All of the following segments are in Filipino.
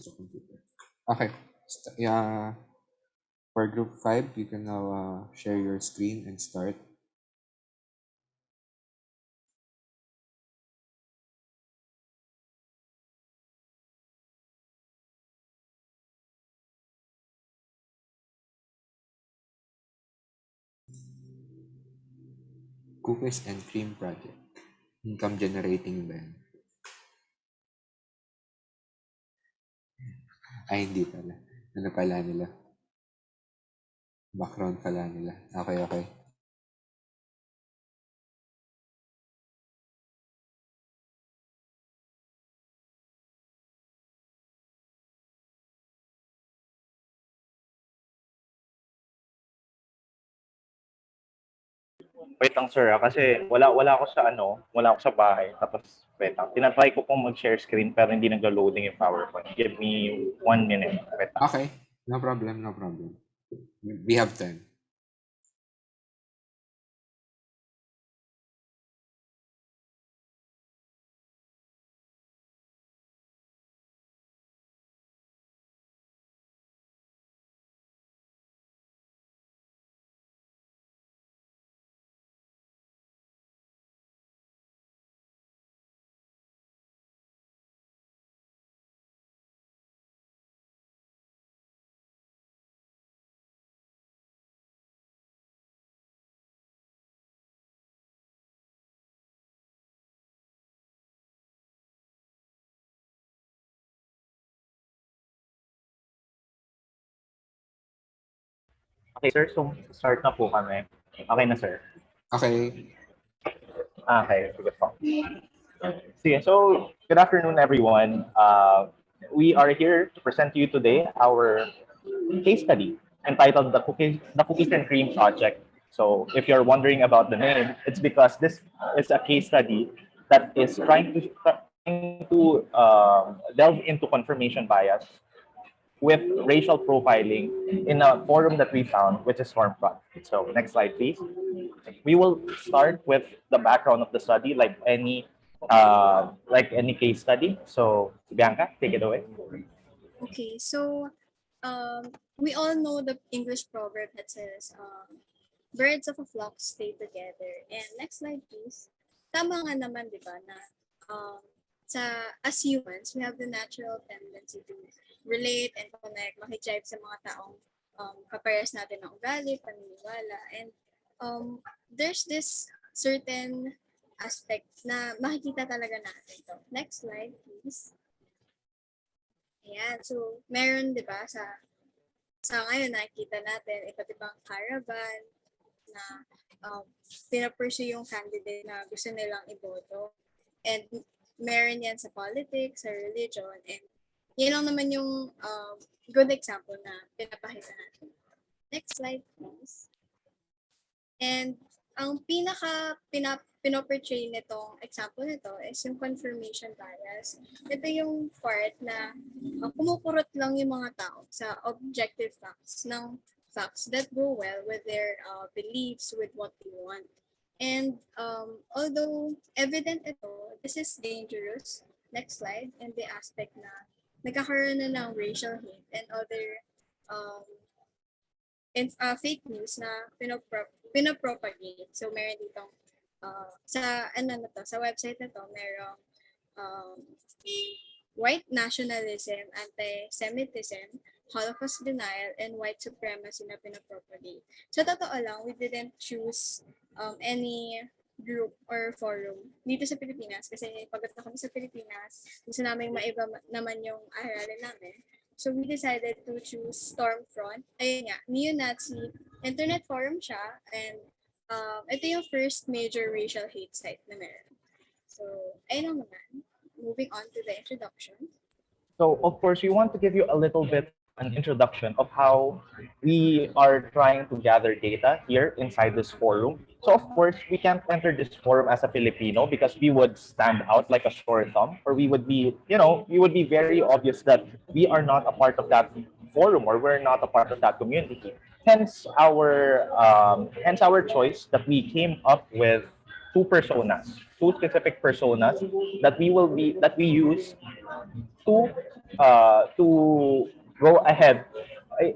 sa computer. Okay. Yeah. For group 5, you can now share your screen and start. Cookies and Cream Project. Income generating ba yan? Ay, hindi pala. Ano pala nila? Background pala nila. Okay, okay. Wait lang sir, kasi wala ako sa wala ako sa bahay. Tapos wait lang. Tinatry ko pong mag-share screen pero hindi naglo-loading yung PowerPoint. Give me 1 minute. Wait lang. Okay. No problem, no problem. We have time. Okay sir, so start na po kami. Okay na sir. Okay. Okay, sige po. Sige, so good afternoon everyone. We are here to present to you today our case study entitled the Cookies and Cream Project. So if you're wondering about the name, it's because this is a case study that is trying to delve into confirmation bias with racial profiling in a forum that we found, which is Stormfront. So next slide, please. We will start with the background of the study, like any case study. So Bianca, take it away. Okay, so we all know the English proverb that says, birds of a flock stay together. And next slide, please. Tama nga naman, di ba, na as humans, we have the natural tendency to relate and connect, makijive sa mga taong kaparehas natin ng ugali, paniniwala. And there's this certain aspect na makikita talaga natin to. Next slide, please. Ayan, so meron 'di ba sa ngayon nakikita natin iba't ibang caravan na pinapursue yung candidate na gusto nilang iboto. And meron yan sa politics, sa religion, and yun lang naman yung good example na pinapakita natin. Next slide, please. And ang pinoportray nitong example nito is yung confirmation bias. Ito yung part na kumukurot lang yung mga tao sa objective facts ng facts that go well with their beliefs, with what they want. And although evident ito, this is dangerous. Next slide. And the aspect na nagkakaroon na ng racial hate and other fake news na pinopropagate. So meron ditong sa website na to, merong white nationalism, anti-Semitism, Holocaust denial, and white supremacy na pinopropagate. So totoo lang, we didn't choose any group or forum dito sa Pilipinas kasi pagod na kami sa Pilipinas, gusto namin maiba naman yung aralin namin. So we decided to choose Stormfront. Ayun nga, neo-Nazi internet forum siya, and ito yung first major racial hate site na meron. So, ayun lang naman. Moving on to the introduction. So of course, we want to give you a little bit an introduction of how we are trying to gather data here inside this forum. So of course, we can't enter this forum as a Filipino because we would stand out like a sore thumb, or we would be, we would be very obvious that we are not a part of that forum or we're not a part of that community. Hence our choice that we came up with two specific personas that we use to to go ahead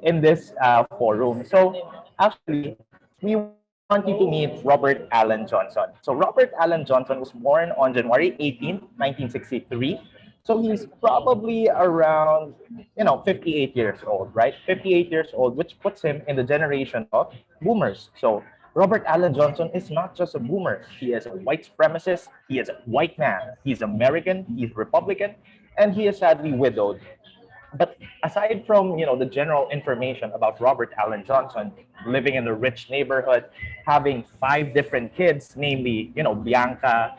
in this forum. So actually, we want you to meet Robert Allen Johnson. So Robert Allen Johnson was born on January 18th, 1963. So he's probably around, 58 years old, right? 58 years old, which puts him in the generation of boomers. So Robert Allen Johnson is not just a boomer. He is a white supremacist. He is a white man. He's American. He's Republican, and he is sadly widowed. But aside from the general information about Robert Allen Johnson, living in a rich neighborhood, having five different kids, namely Bianca,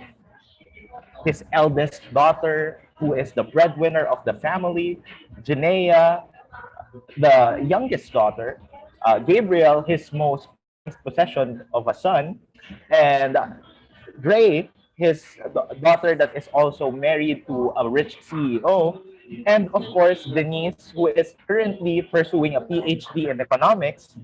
his eldest daughter, who is the breadwinner of the family, Janaea, the youngest daughter, Gabriel, his most prized possession of a son, and Gray, his daughter that is also married to a rich CEO, and of course Denise, who is currently pursuing a PhD in economics.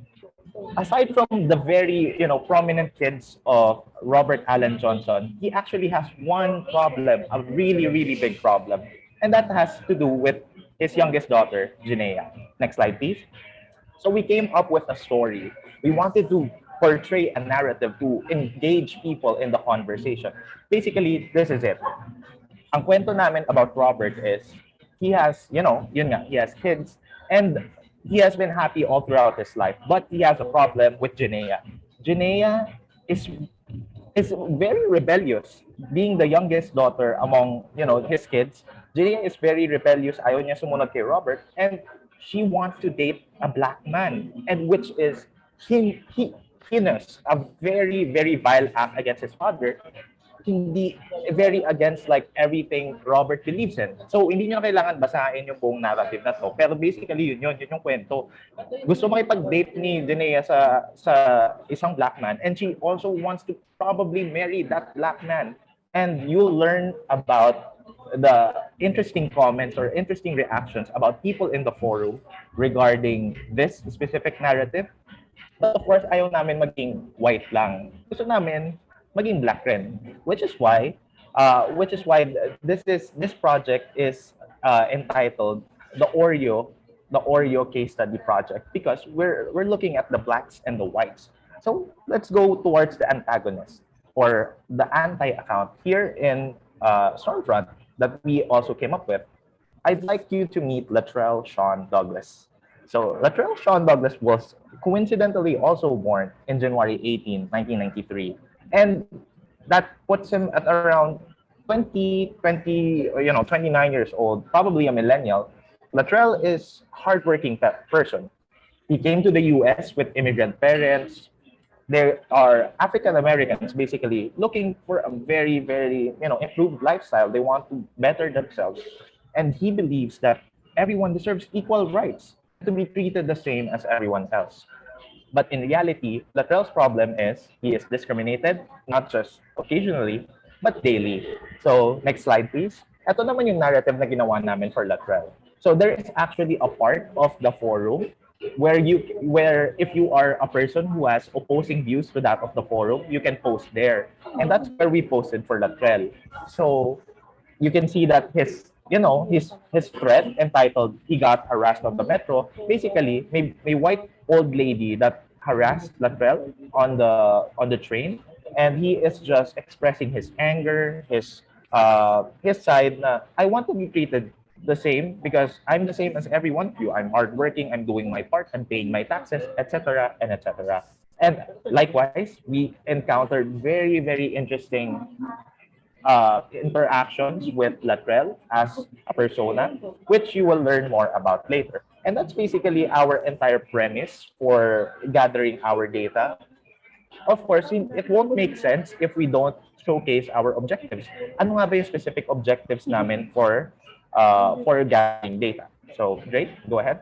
Aside from the very prominent kids of Robert Allen Johnson, he actually has one problem, a really really big problem, and that has to do with his youngest daughter, Janaea. Next slide, please. So we came up with a story. We wanted to portray a narrative to engage people in the conversation. Basically, this is it. Ang kwento namin about Robert is he has, yun nga, he has kids and he has been happy all throughout his life. But he has a problem with Janaea. Janaea is is very rebellious. Being the youngest daughter among, his kids, Janaea is very rebellious. Ayaw niya sumunod kay Robert. And she wants to date a black man. And which is heinous, a very, very vile act against his father. Hindi very against like everything Robert believes in. So hindi niyo kailangan basahin yung buong narrative na to. Pero basically yun yung kwento. Gusto makipag-date ni Janaea sa isang black man and she also wants to probably marry that black man. And you'll learn about the interesting comments or interesting reactions about people in the forum regarding this specific narrative. But of course, ayaw namin maging white lang. Gusto namin maging black rin. Which is why this project is entitled the Oreo case study project, because we're looking at the blacks and the whites. So let's go towards the antagonist or the anti-account here in Stormfront that we also came up with. I'd like you to meet Latrell Sean Douglas. So Latrell Sean Douglas was coincidentally also born in January 18, 1993. And that puts him at around 29 years old, probably a millennial. Latrell is hardworking person. He came to the US with immigrant parents. There are African Americans basically looking for a very, very, improved lifestyle. They want to better themselves. And he believes that everyone deserves equal rights to be treated the same as everyone else. But in reality, Latrell's problem is he is discriminated, not just occasionally, but daily. So, next slide, please. Ito naman yung narrative na ginawa namin for Latrell. So, there is actually a part of the forum where if you are a person who has opposing views to that of the forum, you can post there. And that's where we posted for Latrell. So, you can see that his thread entitled "He Got Harassed on the Metro." Basically, may white old lady that harassed Latrell on the train, and he is just expressing his anger, his side. Na, I want to be treated the same because I'm the same as every one of you. I'm hardworking. I'm doing my part. I'm paying my taxes, etc. and etc. And likewise, we encountered very, very interesting interactions with Latrell as a persona, which you will learn more about later. And that's basically our entire premise for gathering our data. Of course, it won't make sense if we don't showcase our objectives. Ano nga ba yung specific objectives namin for gathering data? So, Drake, go ahead.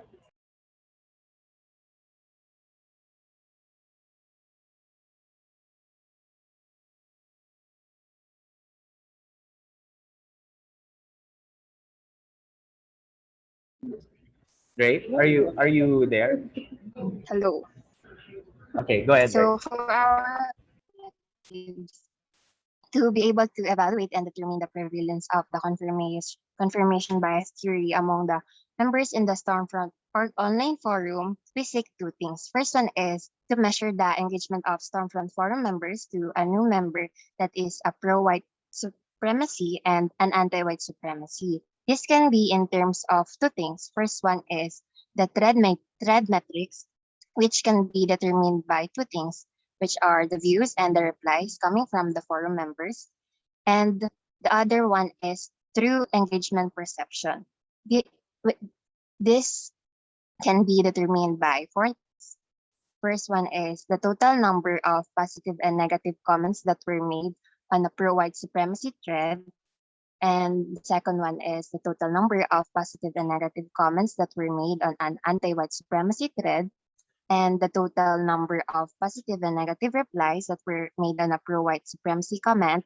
Drake, are you there? Hello. Okay, go ahead, Drake. So for our objectives, to be able to evaluate and determine the prevalence of the confirmation confirmation bias theory among the members in the Stormfront or online forum, we seek two things. First one is to measure the engagement of Stormfront forum members to a new member that is a pro-white supremacy and an anti-white supremacy. This can be in terms of two things. First one is the thread metrics, which can be determined by two things, which are the views and the replies coming from the forum members. And the other one is through engagement perception. This can be determined by four things. First one is the total number of positive and negative comments that were made on a pro-white supremacy thread. And the second one is the total number of positive and negative comments that were made on an anti-white supremacy thread, and the total number of positive and negative replies that were made on a pro-white supremacy comment.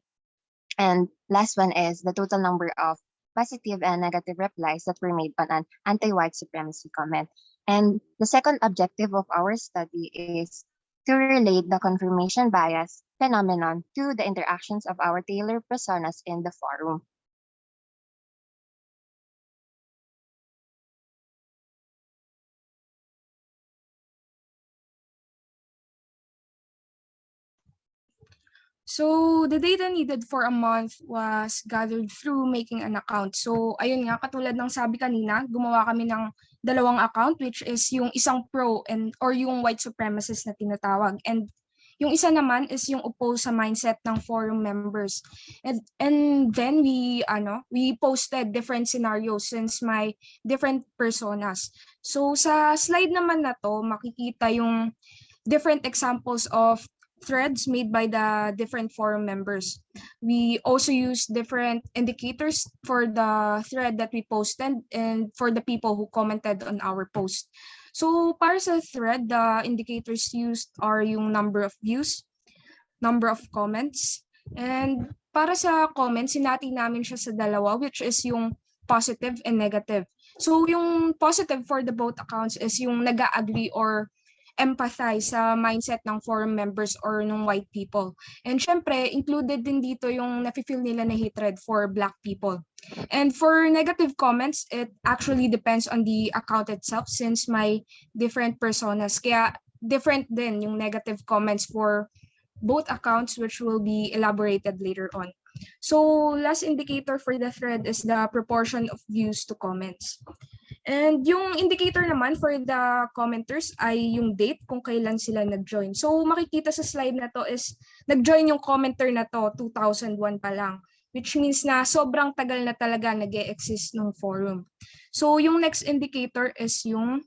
And last one is the total number of positive and negative replies that were made on an anti-white supremacy comment. And the second objective of our study is to relate the confirmation bias phenomenon to the interactions of our tailored personas in the forum. So, the data needed for a month was gathered through making an account. So, ayun nga, katulad ng sabi kanina, gumawa kami ng dalawang account, which is yung isang pro or yung white supremacist na tinatawag. And yung isa naman is yung oppose sa mindset ng forum members. And then we posted different scenarios since my different personas. So, sa slide naman na to, makikita yung different examples of threads made by the different forum members. We also use different indicators for the thread that we posted and for the people who commented on our post. So para sa thread, the indicators used are yung number of views, number of comments, and para sa comments, sinati namin siya sa dalawa, which is yung positive and negative. So yung positive for the both accounts is yung nag-agree or empathize sa mindset ng forum members or ng white people. And syempre, included din dito yung nafe-feel nila na hatred for black people. And for negative comments, it actually depends on the account itself since my different personas. Kaya different din yung negative comments for both accounts, which will be elaborated later on. So last indicator for the thread is the proportion of views to comments. And yung indicator naman for the commenters ay yung date kung kailan sila nag-join. So makikita sa slide na to is nag-join yung commenter na to 2001 pa lang, which means na sobrang tagal na talaga nag-e-exist ng forum. So yung next indicator is yung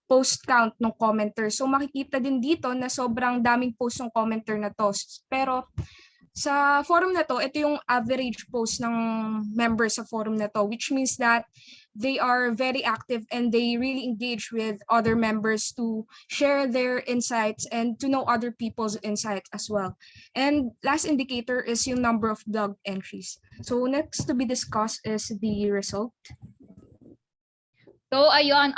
post count ng commenter. So makikita din dito na sobrang daming post ng commenter na to. Pero sa forum na to, ito yung average post ng members sa forum na to, which means that they are very active and they really engage with other members to share their insights and to know other people's insights as well. And last indicator is yung number of blog entries. So next to be discussed is the result. So ayun,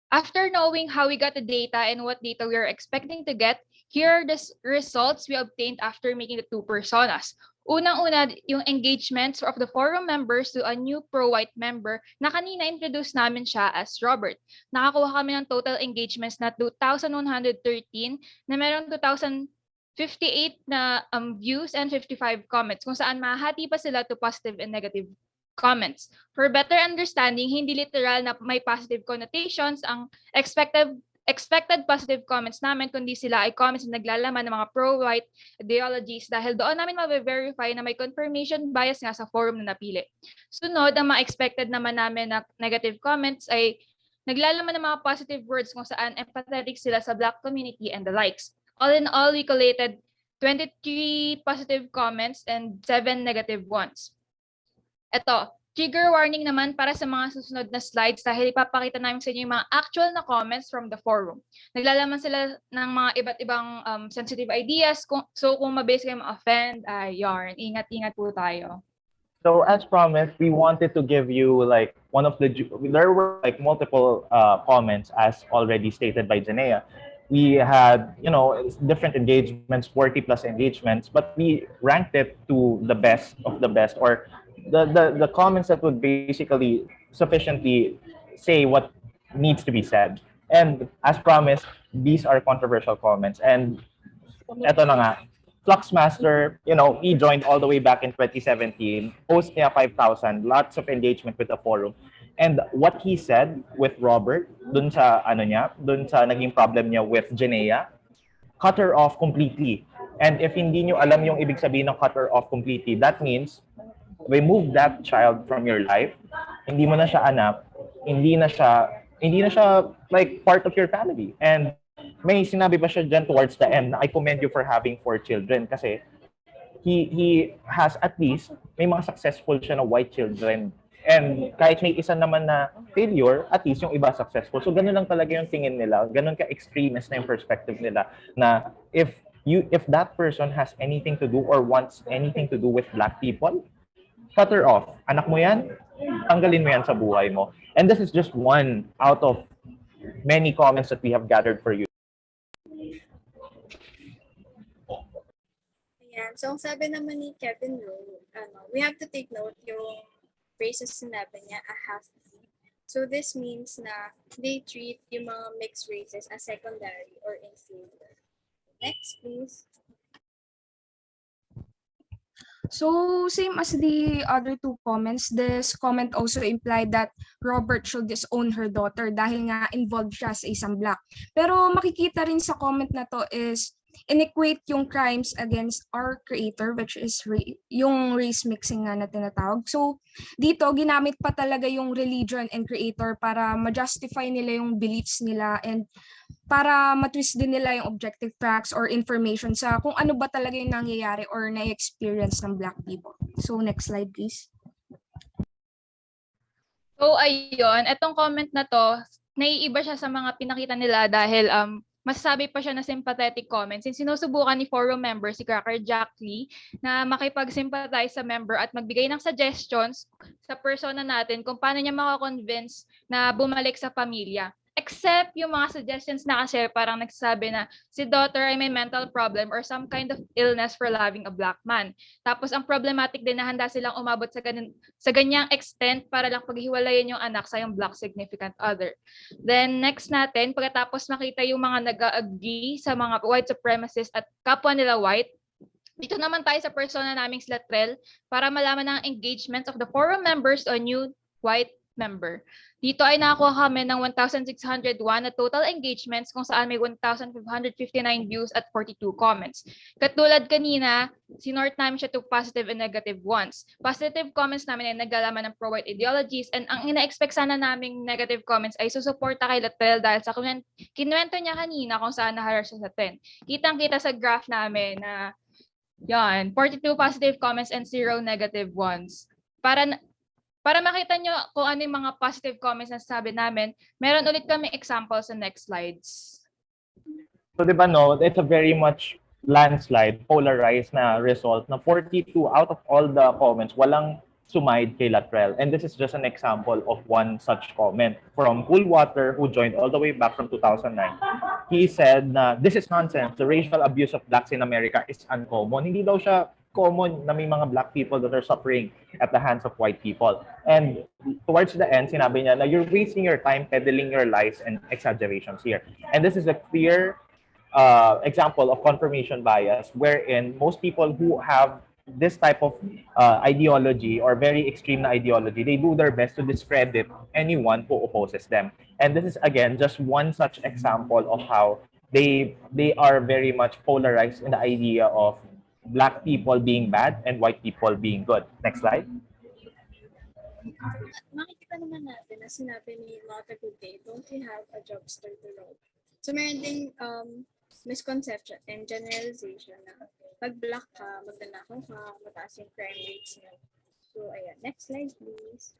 after knowing how we got the data and what data we are expecting to get, here are the results we obtained after making the two personas. Unang-una, yung engagements of the forum members to a new pro-white member na kanina introduce namin siya as Robert. Nakakuha kami ng total engagements na 2,113 na meron 2,058 na views and 55 comments kung saan mahati pa sila to positive and negative comments. For better understanding, hindi literal na may positive connotations ang expected positive comments namin, kundi sila ay comments na naglalaman ng mga pro-white ideologies dahil doon namin ma-verify na may confirmation bias nga sa forum na napili. Sunod, ang mga expected naman namin na negative comments ay naglalaman ng mga positive words kung saan empathetic sila sa black community and the likes. All in all, we collated 23 positive comments and 7 negative ones. Ito, trigger warning naman para sa mga susunod na slides dahil ipapakita namin sa inyo yung mga actual na comments from the forum. Naglalaman sila ng mga iba't ibang sensitive ideas. So kung mabilis kayo ma-offend, yarn, ingat-ingat po tayo. So as promised, we wanted to give you like there were like multiple comments as already stated by Janea. We had, different engagements, 40 plus engagements, but we ranked it to the best of the best, or the comments that would basically sufficiently say what needs to be said. And as promised, these are controversial comments. And eto na nga, Fluxmaster, he joined all the way back in 2017. Post niya 5,000, lots of engagement with the forum. And what he said with Robert, dun sa dun sa naging problem niya with Jenea, cut her off completely. And if hindi nyo alam yung ibig sabihin ng cut her off completely, that means remove that child from your life. Hindi mo na siya anak, hindi na siya like part of your family. And may sinabi pa siya dyan towards the end na I commend you for having 4 children kasi he has at least may mga successful siya na white children. And kahit may isa naman na failure, at least yung iba successful. So ganun lang talaga yung tingin nila. Ganun ka-extremist na yung perspective nila na if that person has anything to do or wants anything to do with black people, cut her off. Anak mo yan, tanggalin mo yan sa buhay mo. And this is just one out of many comments that we have gathered for you. Ayan. So, ang sabi naman ni Kevin Rowe, we have to take note yung races sinabi niya, a half. So, this means na they treat yung mga mixed races as secondary or inferior. Next, please. So, same as the other two comments, this comment also implied that Robert should disown her daughter dahil nga involved siya sa isang black. Pero makikita rin sa comment na to is inequate yung crimes against our creator, which is yung race mixing nga na tinatawag. So, dito, ginamit pa talaga yung religion and creator para ma-justify nila yung beliefs nila and para matwist din nila yung objective facts or information sa kung ano ba talaga yung nangyayari or na-experience ng black people. So, next slide, please. So, ayun, etong comment na to, naiiba siya sa mga pinakita nila dahil masasabi pa siya na sympathetic comments. Since sinusubukan ni forum member si Cracker Jack Lee na makipag-sympathize sa member at magbigay ng suggestions sa persona natin kung paano niya makakonvince na bumalik sa pamilya. Except yung mga suggestions na kasi parang nagsasabi na si daughter ay may mental problem or some kind of illness for loving a black man. Tapos ang problematic din na handa silang umabot sa ganyang extent para lang paghiwalayin yung anak sa yung black significant other. Then next natin, pagkatapos makita yung mga nag-agree sa mga white supremacists at kapwa nila white, dito naman tayo sa persona naming Slatrell para malaman ng engagements of the forum members on new white member. Dito ay nakakuha kami ng 1,601 na total engagements kung saan may 1,559 views at 42 comments. Katulad kanina, sinort namin siya to positive and negative ones. Positive comments namin ay naglalaman ng pro-white ideologies and ang ina-expect sana naming negative comments ay susuporta kay Latrell dahil sa kinuwento niya kanina kung saan na-harass siya sa 10. Kitang-kita sa graph namin na yan, 42 positive comments and 0 negative ones. Para makita nyo kung ano yung mga positive comments na sabi namin, meron ulit kami example sa next slides. So, di ba, no, it's a very much landslide, polarized na result na 42 out of all the comments, walang sumide kay Latrell. And this is just an example of one such comment from Coolwater, who joined all the way back from 2009. He said na this is nonsense. The racial abuse of blacks in America is uncommon. Hindi daw siya common na may mga black people that are suffering at the hands of white people. And towards the end, sinabi niya na you're wasting your time peddling your lies and exaggerations here. And this is a clear example of confirmation bias, wherein most people who have this type of ideology or very extreme na ideology, they do their best to discredit anyone who opposes them. And this is, again, just one such example of how they are very much polarized in the idea of black people being bad and white people being good. Next slide. Makikita naman natin na sinabi ni Martha Good-Day, don't we have a jobster to rob? So meron ding misconception and generalization na pag black ka, magnanakaw ka, mataas yung crime rates mo. So ayan, next slide please.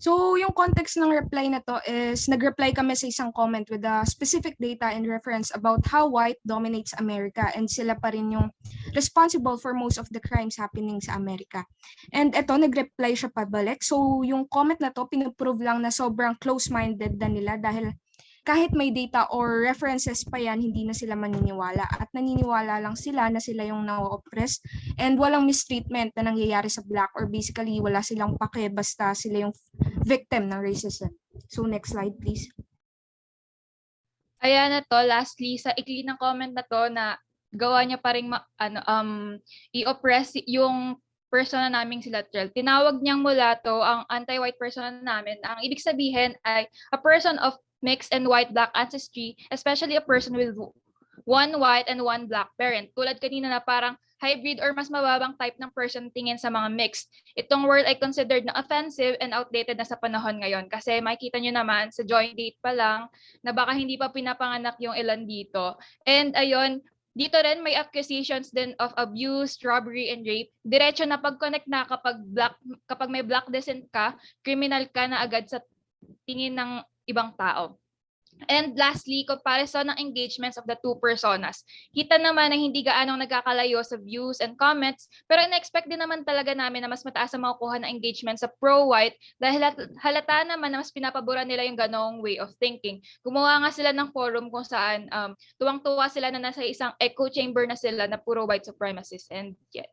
So, yung context ng reply na to is nag-reply kami sa isang comment with a specific data and reference about how white dominates America and sila pa rin yung responsible for most of the crimes happening sa America. And eto, nag-reply siya pabalik. So, yung comment na to, pinuprove lang na sobrang close-minded na nila dahil kahit may data or references pa yan, hindi na sila maniniwala. At naniniwala lang sila na sila yung na-oppress and walang mistreatment na nangyayari sa Black, or basically wala silang pake basta sila yung victim ng racism. So next slide please. Ayan na to, lastly, sa ikli ng comment na to na gawa niya pa rin i-oppress yung persona naming si Latrell. Tinawag niyang mula to ang anti-white persona namin. Ang ibig sabihin ay a person of mixed and white-black ancestry, especially a person with one white and one black parent. Tulad kanina na parang hybrid or mas mababang type ng person tingin sa mga mixed. Itong word ay considered na offensive and outdated na sa panahon ngayon. Kasi makikita nyo naman sa joint date pa lang na baka hindi pa pinapanganak yung ilan dito. And ayun, dito rin may accusations din of abuse, robbery, and rape. Diretso na pag-connect na kapag may black descent ka, criminal ka na agad sa tingin ng ibang tao. And lastly, comparison ng engagements of the two personas. Kita naman na hindi gaanong nagkakalayo sa views and comments, pero in-expect din naman talaga namin na mas mataas ang makukuha na engagement sa pro-white dahil halata naman na mas pinapabura nila yung ganong way of thinking. Gumawa nga sila ng forum kung saan tuwang-tuwa sila na nasa isang echo chamber na sila na puro white supremacists. And yeah.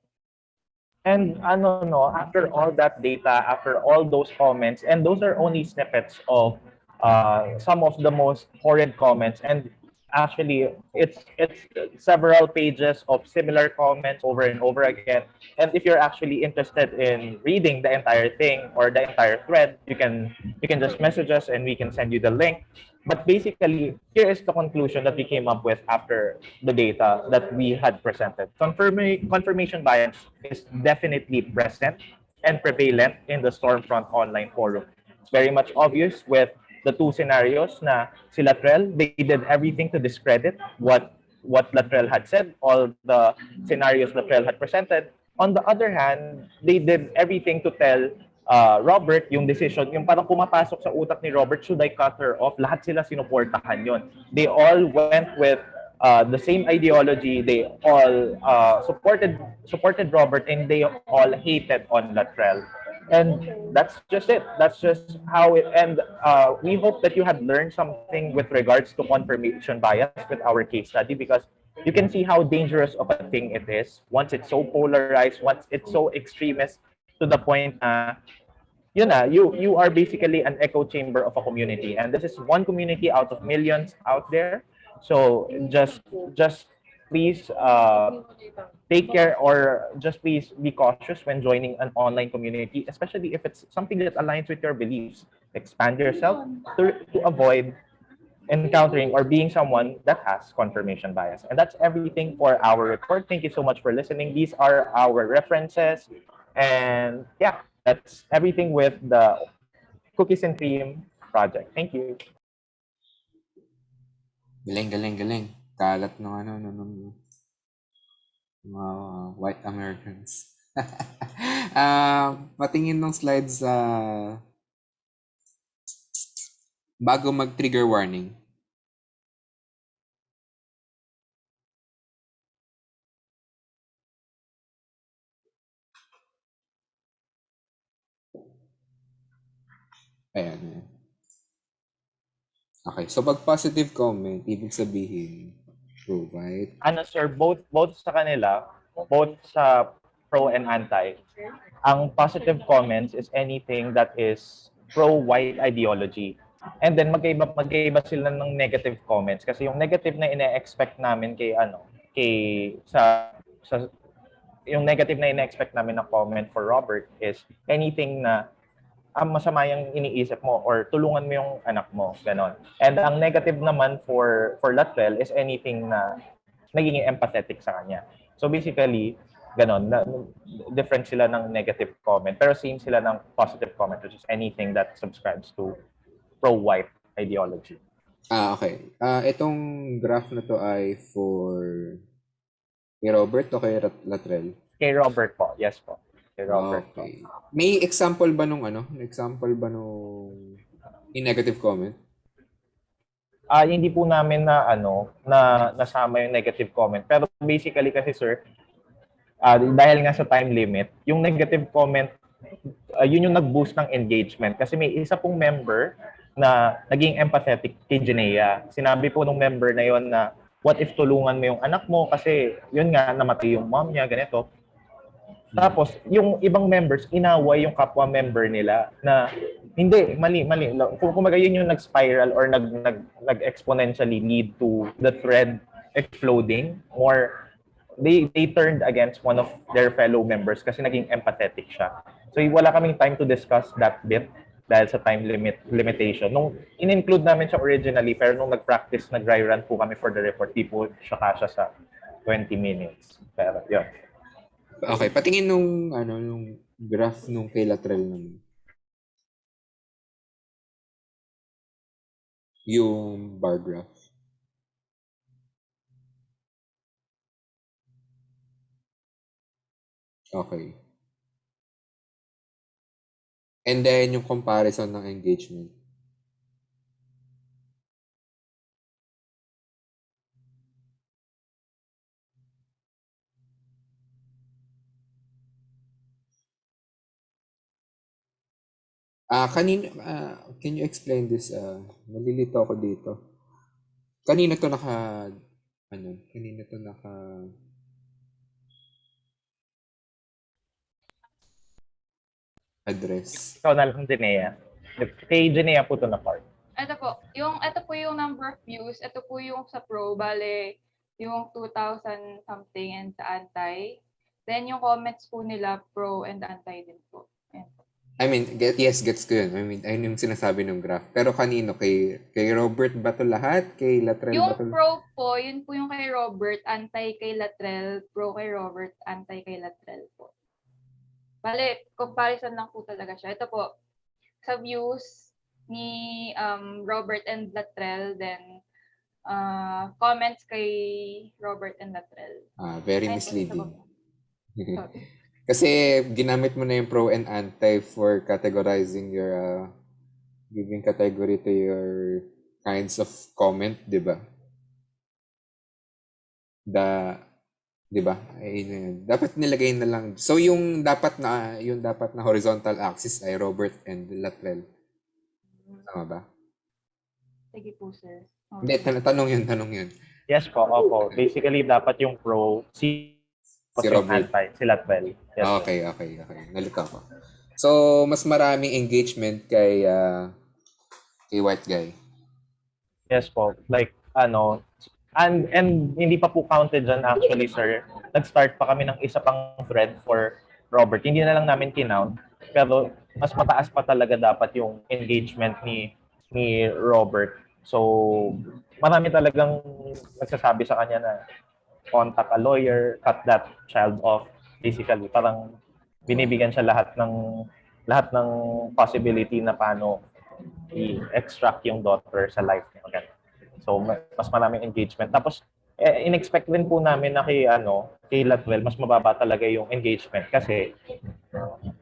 And after all that data, after all those comments, and those are only snippets of some of the most horrid comments, and actually it's several pages of similar comments over and over again. And if you're actually interested in reading the entire thing or the entire thread, you can just message us and we can send you the link. But basically, here is the conclusion that we came up with after the data that we had presented. Confirmation bias is definitely present and prevalent in the Stormfront online forum. It's very much obvious with the two scenarios na si Latrell, they did everything to discredit what Latrell had said, all the scenarios Latrell had presented. On the other hand, they did everything to tell Robert yung decision, yung parang pumapasok sa utak ni Robert, should I cut her off? Lahat sila sinuportahan yon. They all went with the same ideology. They all supported Robert, and they all hated on Latrell. And that's just it. That's just how it. And we hope that you have learned something with regards to confirmation bias with our case study, because you can see how dangerous of a thing it is once it's so polarized, once it's so extremist to the point you are basically an echo chamber of a community, and this is one community out of millions out there. So just please take care, or just please be cautious when joining an online community, especially if it's something that aligns with your beliefs. Expand yourself to avoid encountering or being someone that has confirmation bias. And that's everything for our report. Thank you so much for listening. These are our references. And yeah, that's everything with the Cookies and Cream project. Thank you. Galing. Kalat ng mga white Americans. Matingin ng slides bago mag-trigger warning. Ayan. Okay, so pag positive comment, ibig sabihin, pro-white. Sir, both sa kanila, both sa pro and anti, ang positive comments is anything that is pro-white ideology. And then magkaiba sila ng negative comments, kasi yung negative na ina-expect namin yung negative na ina-expect namin na comment for Robert is anything na masama yung iniisip mo or tulungan mo yung anak mo, ganon. And ang negative naman for Latrell is anything na naging empathetic sa kanya. So basically, ganon, different sila ng negative comment, pero same sila ng positive comment, which is anything that subscribes to pro-white ideology. Okay. Itong graph na to ay for kay Robert o kay Latrell? Kay Robert po, yes po. Robert. Okay. May example ba nung negative comment? Hindi po namin na nasama yung negative comment. Pero basically kasi sir, dahil nga sa time limit, yung negative comment, yun yung nag-boost ng engagement. Kasi may isa pong member na naging empathetic kay Jinea. Sinabi po nung member na yon na, what if tulungan mo yung anak mo kasi yun nga, namatay yung mom niya, ganito. Tapos, yung ibang members, inaway yung kapwa member nila na hindi, mali. Kung kumaga yun yung nag-spiral or nag-exponentially lead to the thread exploding, or they turned against one of their fellow members kasi naging empathetic siya. So wala kaming time to discuss that bit dahil sa time limitation. Nung in-include namin siya originally, pero nung nag-practice, nag-dry run po kami for the report, di po siya kasya sa 20 minutes. Pero yun. Okay, patingin nung graph nung kay lateral naman. Yung bar graph. Okay. And then yung comparison ng engagement. Can you explain this? Nalilito ako dito. Kanina to address. Ikaw na lang, Jinea. Kay Jinea po to na part. Ito po yung number of views. Ito po yung sa pro, bale, yung 2,000 something and sa anti. Then yung comments po nila, pro and anti din po. Ayan po. I mean, gets ko yun. I mean, ayun yung sinasabi ng graph. Pero kanino? Kay Robert ba to lahat? Kay Latrell Yung ba to? pro po, yun po yung kay Robert, anti kay Latrell, pro kay Robert, anti kay Latrell po. Bale, comparison lang po talaga siya. Ito po, sa views ni Robert and Latrell, then comments kay Robert and Latrell. Very Ayun po, misleading. Sorry. Kasi ginamit mo na yung pro and anti for categorizing your giving category to your kinds of comment, di ba? Di ba? Dapat nilagay na lang. So yung dapat na horizontal axis ay Robert and Latrell. Tama ba? Sige po, sir. Hindi, tanong yun. Yes po, opo. Basically, dapat yung pro, si Robert. anti, si Latrell. Yes, Okay. Nalito ako. So, mas maraming engagement kay white guy. Yes po. Like, and hindi pa po counted dyan actually, sir. Nag-start pa kami ng isa pang thread for Robert. Hindi na lang namin kinount. Pero mas mataas pa talaga dapat yung engagement ni Robert. So, marami talagang nagsasabi sa kanya na contact a lawyer, cut that child off. Basically, parang binibigyan siya lahat ng possibility na paano i-extract yung daughter sa life niya. So, mas maraming engagement. Tapos, in-expect din po namin na kay Latrell, mas mababa talaga yung engagement kasi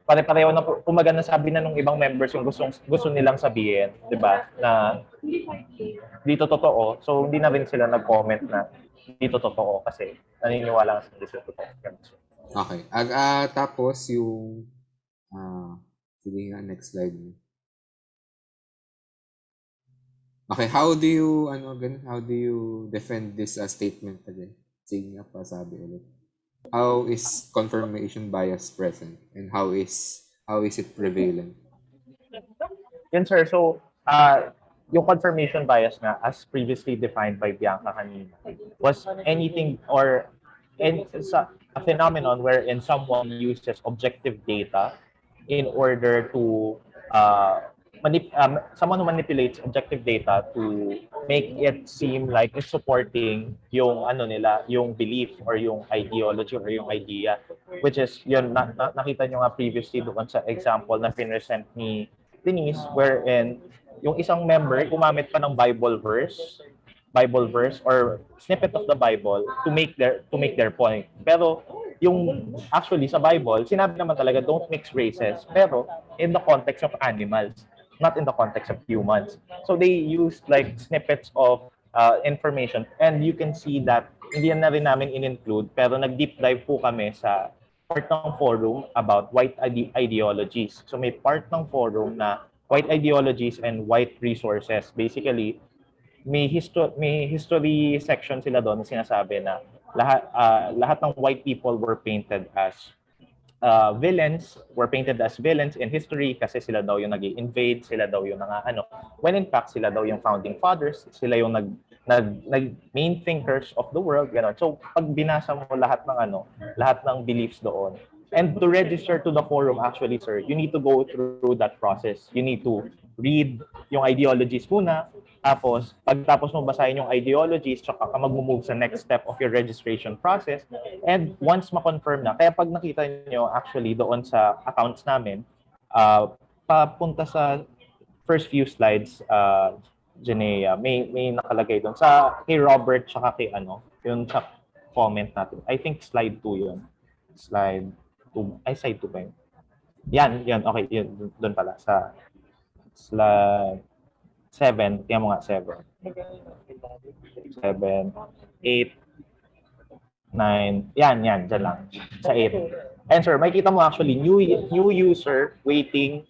pare-pareho na po, kumaga nasabi na nung ibang members yung gusto nilang sabihin, di ba? Na dito totoo. So, hindi na rin sila nag-comment na dito totoo kasi naniniwala sa dito totoo. Okay. Tapos yung sige nga, next slide. Okay, how do you defend this statement again? Sige nga pa, sabi ulit. How is confirmation bias present and how is it prevalent? Yan, sir. So, yung confirmation bias nga, as previously defined by Bianca kanina, was anything or a phenomenon wherein someone uses objective data in order to someone who manipulates objective data to make it seem like it's supporting yung yung belief or yung ideology or yung idea, which is yun nakita nyo nga previously doon sa example na pinresent ni Denise, wherein yung isang member gumamit pa ng Bible verse or snippet of the Bible to make their point. Pero yung actually sa Bible, sinabi naman talaga don't mix races, pero in the context of animals, not in the context of humans. So they used like snippets of information, and you can see that hindi na rin namin in-include, pero nag-deep dive po kami sa part ng forum about white ideologies. So may part ng forum na white ideologies and white resources. Basically, may history section sila doon na sinasabi na lahat ng white people were painted as villains in history kasi sila daw yung nag-invade, sila daw yung ano, when in fact sila daw yung founding fathers, sila yung nag main thinkers of the world, gano'n. So pag binasa mo lahat ng beliefs doon, and to register to the forum actually, sir, you need to go through that process. You need to read yung ideologies muna, tapos, pagtapos mo basahin yung ideologies, tsaka ka mag-move sa next step of your registration process. And once ma-confirm na, kaya pag nakita nyo actually doon sa accounts namin, papunta sa first few slides, Janea, may nakalagay doon. Kay Robert, tsaka kay yun sa comment natin. I think slide 2 yun. Slide 2 ba yun? Yan, okay, yun, doon pala. Sa slide 7, tingnan mo nga 7. 7, 8, 9, yan, dyan lang. Sa 8. And sir, makikita mo actually, new user awaiting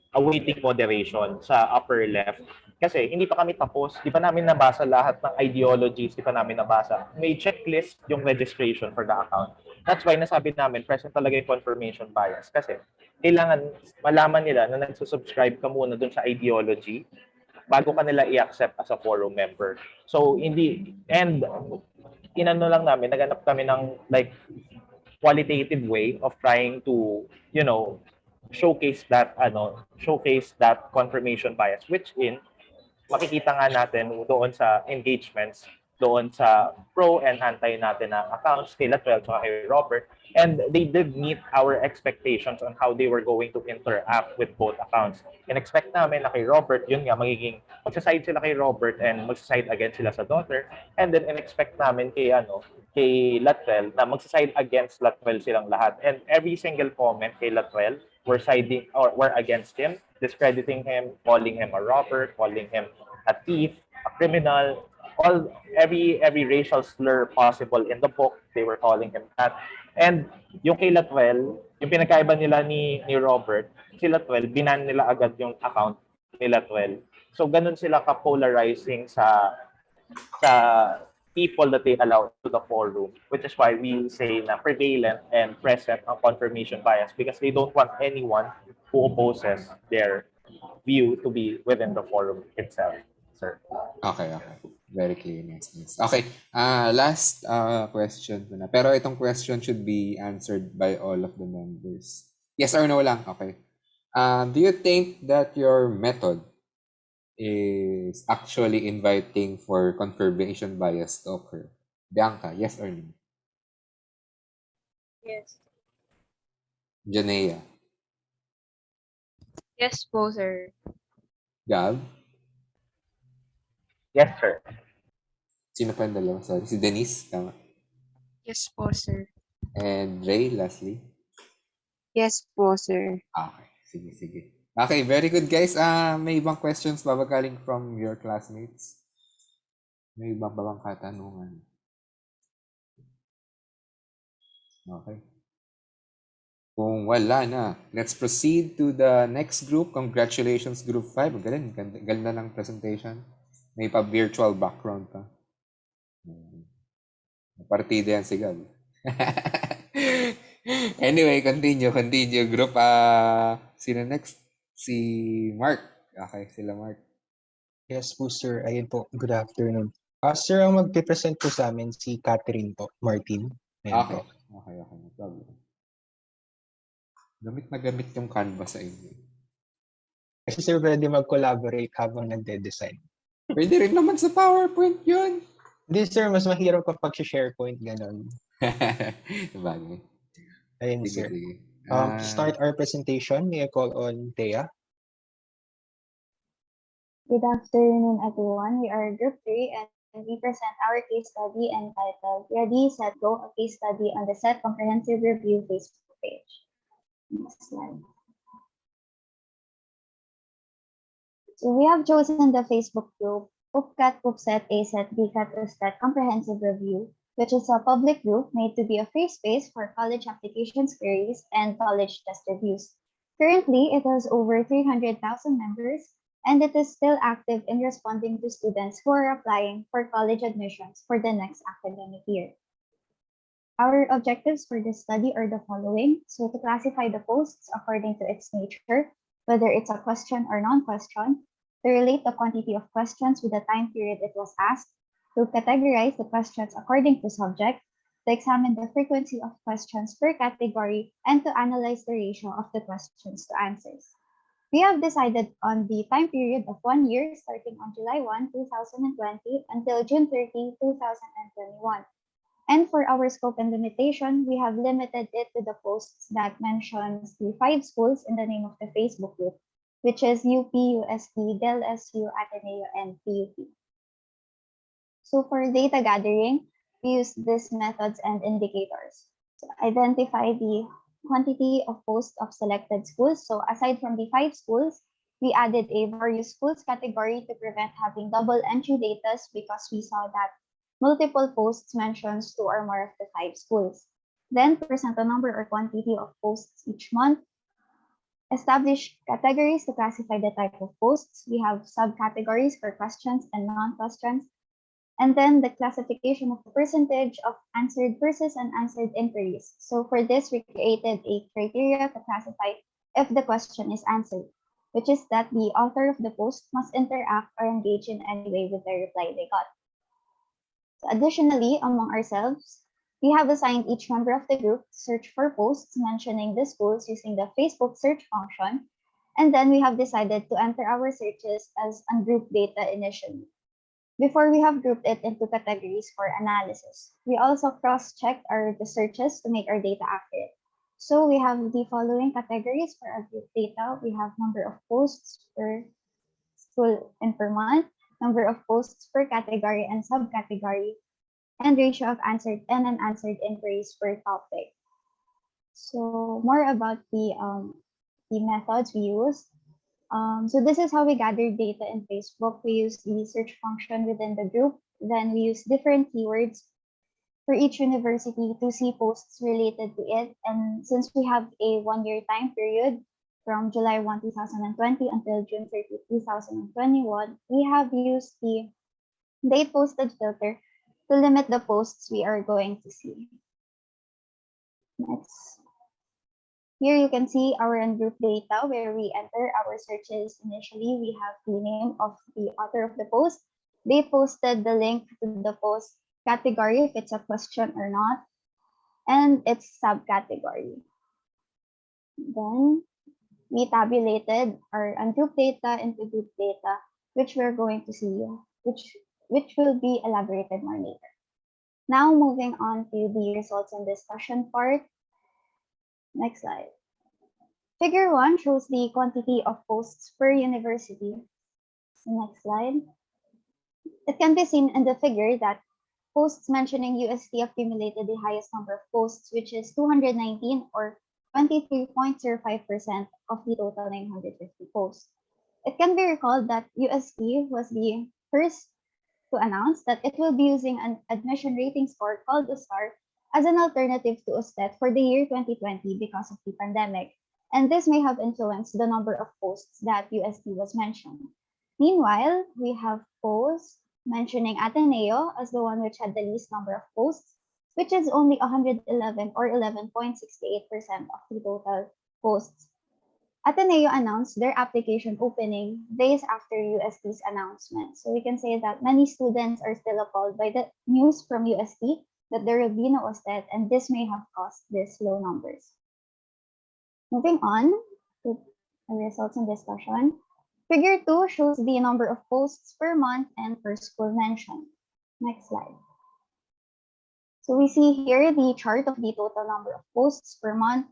moderation sa upper left. Kasi hindi pa kami tapos, di pa namin nabasa lahat ng ideologies, di pa namin nabasa. May checklist yung registration for the account. That's why nasabi namin, present talaga yung confirmation bias. Kasi kailangan malaman nila na nagsusubscribe ka muna dun sa ideology bago ka nila i-accept as a forum member. So, inano lang namin, naganap kami ng like qualitative way of trying to, showcase that confirmation bias, which makikita nga natin doon sa engagements, doon sa pro and anti natin na accounts kay Latwell at kay Robert, and they did meet our expectations on how they were going to interact with both accounts. In-expect namin na kay Robert, yun nga, magsaside sila kay Robert and magsaside against sila sa daughter, and then in-expect namin kay Latwell na magsaside against Latwell silang lahat. And every single comment kay Latwell were siding or were against him, discrediting him, calling him a robber, calling him a thief, a criminal, every racial slur possible in the book, they were calling him that. And yung kay Latwell, yung pinagkaiba nila ni Robert, si Latwell, binan nila agad yung account ni Latwell. So ganun sila ka-polarizing sa people that they allow to the forum, which is why we say na prevalent and present ang confirmation bias, because they don't want anyone who opposes their view to be within the forum itself, sir. Okay. Very clear. Nice. Okay. Last question ko na. Pero itong question should be answered by all of the members. Yes or no lang. Okay. Do you think that your method is actually inviting for confirmation bias to occur? Bianca, yes or no? Yes. Janea. Yes po, sir. Gab? Yes, sir. Sino pa yung dalawa? Sorry. Si Denise? Tama. Yes po, sir. And Ray, lastly? Yes po, sir. Okay. Sige. Okay, very good, guys. May ibang questions ba galing from your classmates? May ibang ba bang katanungan? Okay. Kung wala na, let's proceed to the next group. Congratulations, Group 5. Galing, ganda ng presentation. May pa-virtual background pa. Partida yan si Gab. Anyway, continue. Group, sino next? Si Mark. Okay, sila Mark. Yes po, sir. Ayun po. Good afternoon. Sir, ang magpipresent po sa amin si Catherine po, Martin. Ayan Okay. po. Okay. No problem. Gamit na gamit yung Canva sa inyo. Kasi sir, pwede mag-collaborate habang nagde-design. Pwede rin naman sa PowerPoint yun. Hindi sir, mas mahirap kapag SharePoint, ganon. Bagay. Ayun Sige. sir. To start our presentation, may I call on Thea? Good afternoon, everyone. We are Group 3 and we present our case study entitled Ready, Set, Go, a case study on the SET Comprehensive Review Facebook page. Next slide. So we have chosen the Facebook group UPCAT, UPSET, ASET, BCAT, USTET Comprehensive Review, which is a public group made to be a free space for college applications queries and college test reviews. Currently, it has over 300,000 members and it is still active in responding to students who are applying for college admissions for the next academic year. Our objectives for this study are the following. So to classify the posts according to its nature, whether it's a question or non-question, to relate the quantity of questions with the time period it was asked, to categorize the questions according to subject, to examine the frequency of questions per category, and to analyze the ratio of the questions to answers. We have decided on the time period of 1 year starting on July 1, 2020 until June 30, 2021. And for our scope and limitation, we have limited it to the posts that mentions the 5 schools in the name of the Facebook group, which is UP, UST, Del SU, Ateneo, and PUP. So for data gathering, we use these methods and indicators to identify the quantity of posts of selected schools. So aside from the 5 schools, we added a various schools category to prevent having double entry data because we saw that multiple posts mentions 2 or more of the 5 schools. Then present the number or quantity of posts each month. Establish categories to classify the type of posts. We have subcategories for questions and non-questions. And then the classification of the percentage of answered versus unanswered inquiries. So for this, we created a criteria to classify if the question is answered, which is that the author of the post must interact or engage in any way with the reply they got. So additionally, among ourselves, we have assigned each member of the group to search for posts mentioning the schools using the Facebook search function, and then we have decided to enter our searches as ungrouped data initially. Before we have grouped it into categories for analysis, we also cross-checked the searches to make our data accurate. So we have the following categories for our group data. We have number of posts per school and per month, number of posts per category and subcategory, and ratio of answered and unanswered inquiries per topic. So more about the methods we use. So this is how we gather data in Facebook. We use the search function within the group. Then we use different keywords for each university to see posts related to it. And since we have a 1 year time period from July 1, 2020 until June 30, 2021, we have used the date posted filter to limit the posts we are going to see. Next. Here you can see our ungrouped data where we enter our searches. Initially, we have the name of the author of the post. They posted the link to the post category, if it's a question or not, and its subcategory. Then we tabulated our ungrouped data into group data, which we're going to see, which will be elaborated more later. Now moving on to the results and discussion part. Next slide. Figure 1 shows the quantity of posts per university. Next slide. It can be seen in the figure that posts mentioning UST accumulated the highest number of posts, which is 219 or 23.05% of the total 950 posts. It can be recalled that UST was the first to announce that it will be using an admission rating score called USTAR as an alternative to USTET for the year 2020 because of the pandemic, and this may have influenced the number of posts that UST was mentioned. Meanwhile, we have posts mentioning Ateneo as the one which had the least number of posts, which is only 111 or 11.68% of the total posts. Ateneo announced their application opening days after UST's announcement. So we can say that many students are still appalled by the news from UST that there will be no USTET, and this may have caused these low numbers. Moving on to the results and discussion. Figure 2 shows the number of posts per month and per school mentioned. Next slide. So we see here the chart of the total number of posts per month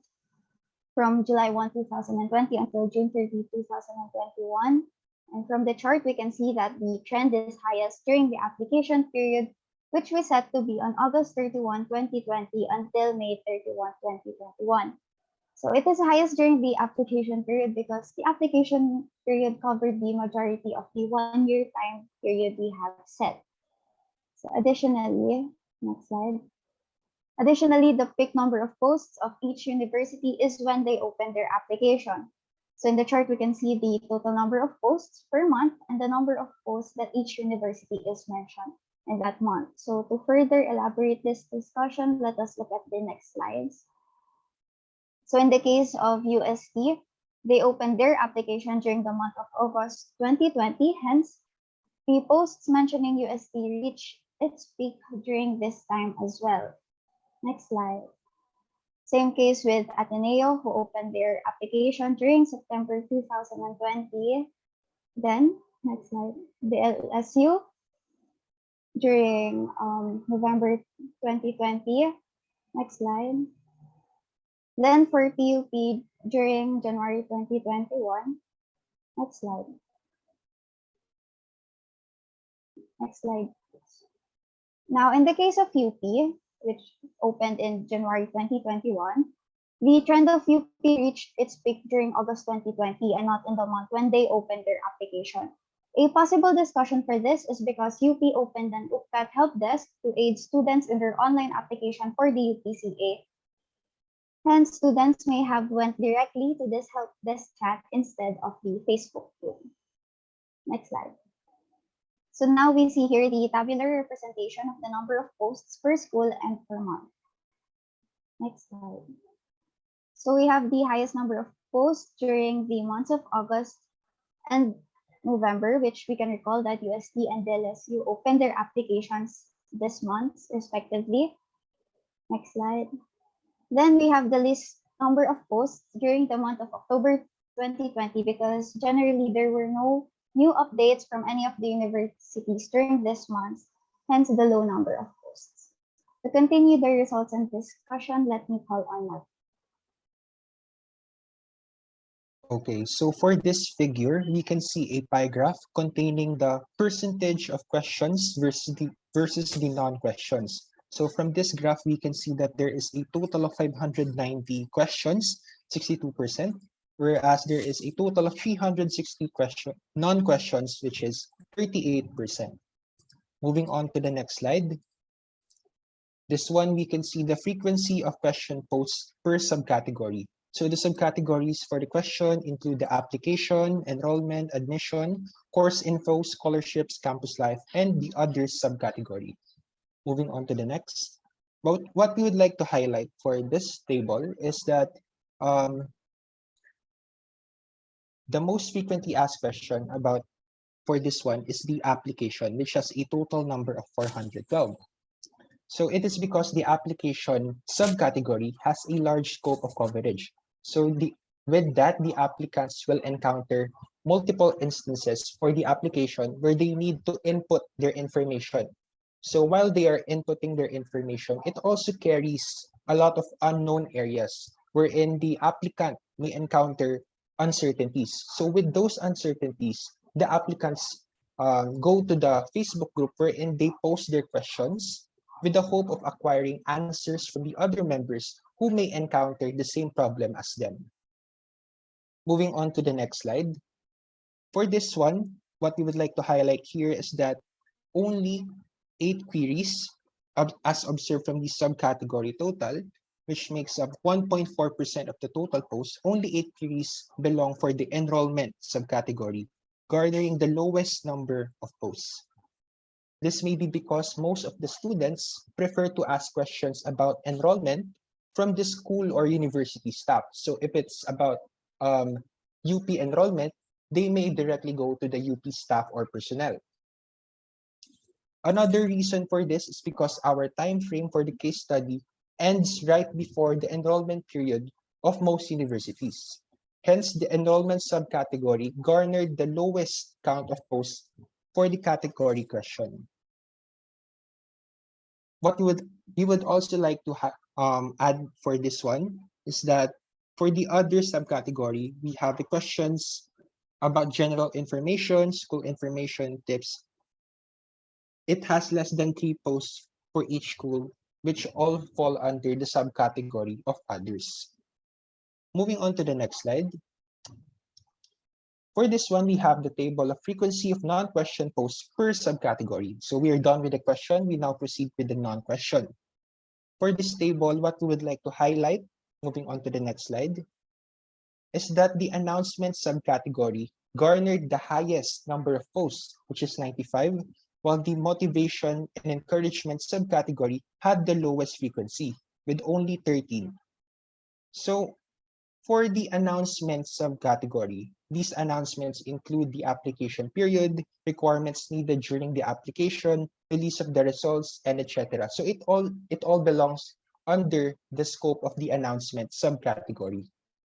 from July 1, 2020 until June 30, 2021. And from the chart, we can see that the trend is highest during the application period, which we set to be on August 31, 2020 until May 31, 2021. So it is highest during the application period because the application period covered the majority of the 1 year time period we have set. So additionally, next slide. Additionally, the peak number of posts of each university is when they open their application. So in the chart, we can see the total number of posts per month and the number of posts that each university is mentioned in that month. So to further elaborate this discussion, let us look at the next slides. So in the case of UST, they opened their application during the month of August 2020. Hence, the posts mentioning UST reached its peak during this time as well. Next slide. Same case with Ateneo, who opened their application during September 2020. Then, next slide, the LSU during November 2020. Next slide. Then for TUP during January 2021. Next slide. Next slide. Now, in the case of UP, which opened in January 2021, the trend of UP reached its peak during August 2020 and not in the month when they opened their application. A possible discussion for this is because UP opened an UPCAT help desk to aid students in their online application for the UPCA. Hence, students may have went directly to this help desk chat instead of the Facebook group. Next slide. So now we see here the tabular representation of the number of posts per school and per month. Next slide. So we have the highest number of posts during the months of August and November, which we can recall that UST and DLSU opened their applications this month, respectively. Next slide. Then we have the least number of posts during the month of October 2020 because generally there were no new updates from any of the universities during this month, hence the low number of posts. To continue the results and discussion, let me call on Mark. Okay, so for this figure, we can see a pie graph containing the percentage of questions versus the non-questions. So from this graph, we can see that there is a total of 590 questions, 62%, whereas there is a total of 360 non-questions, which is 38%. Moving on to the next slide. This one, we can see the frequency of question posts per subcategory. So the subcategories for the question include the application, enrollment, admission, course info, scholarships, campus life, and the other subcategory. Moving on to the next. But what we would like to highlight for this table is that the most frequently asked question for this one is the application, which has a total number of 412. So it is because the application subcategory has a large scope of coverage. So with that, the applicants will encounter multiple instances for the application where they need to input their information. So while they are inputting their information, it also carries a lot of unknown areas wherein the applicant may encounter uncertainties. So with those uncertainties, the applicants go to the Facebook group wherein they post their questions with the hope of acquiring answers from the other members who may encounter the same problem as them. Moving on to the next slide. For this one, what we would like to highlight here is that only 8 queries, as observed from the subcategory total, which makes up 1.4% of the total posts, only 8 queries belong for the enrollment subcategory, garnering the lowest number of posts. This may be because most of the students prefer to ask questions about enrollment from the school or university staff. So if it's about UP enrollment, they may directly go to the UP staff or personnel. Another reason for this is because our time frame for the case study ends right before the enrollment period of most universities. Hence, the enrollment subcategory garnered the lowest count of posts for the category question. What we would also like to add for this one is that for the other subcategory, we have the questions about general information, school information, tips. It has less than 3 posts for each school, which all fall under the subcategory of others. Moving on to the next slide. For this one, we have the table of frequency of non-question posts per subcategory. So we are done with the question. We now proceed with the non-question. For this table, what we would like to highlight, moving on to the next slide, is that the announcement subcategory garnered the highest number of posts, which is 95, while the motivation and encouragement subcategory had the lowest frequency, with only 13. So for the announcement subcategory, these announcements include the application period, requirements needed during the application, release of the results, and etc. So it all belongs under the scope of the announcement subcategory.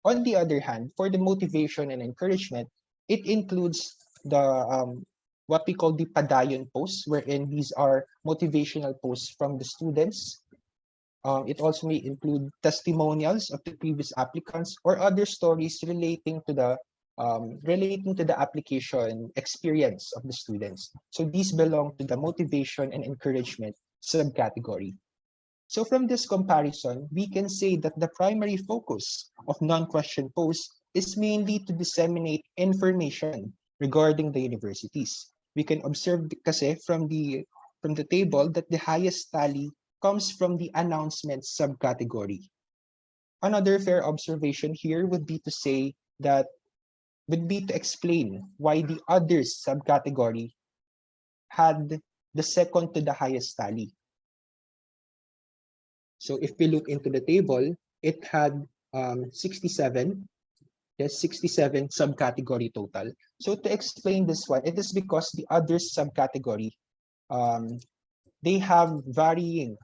On the other hand, for the motivation and encouragement, it includes the what we call the padayon posts, wherein these are motivational posts from the students. It also may include testimonials of the previous applicants or other stories relating to the application experience of the students. So these belong to the motivation and encouragement subcategory. So from this comparison, we can say that the primary focus of non-question posts is mainly to disseminate information regarding the universities. We can observe kasi from the table that the highest tally comes from the announcement subcategory. Another fair observation here would be to explain why the others subcategory had the second to the highest tally. So if we look into the table, it had 67 subcategory total. So to explain this one, it is because the others subcategory, they have varying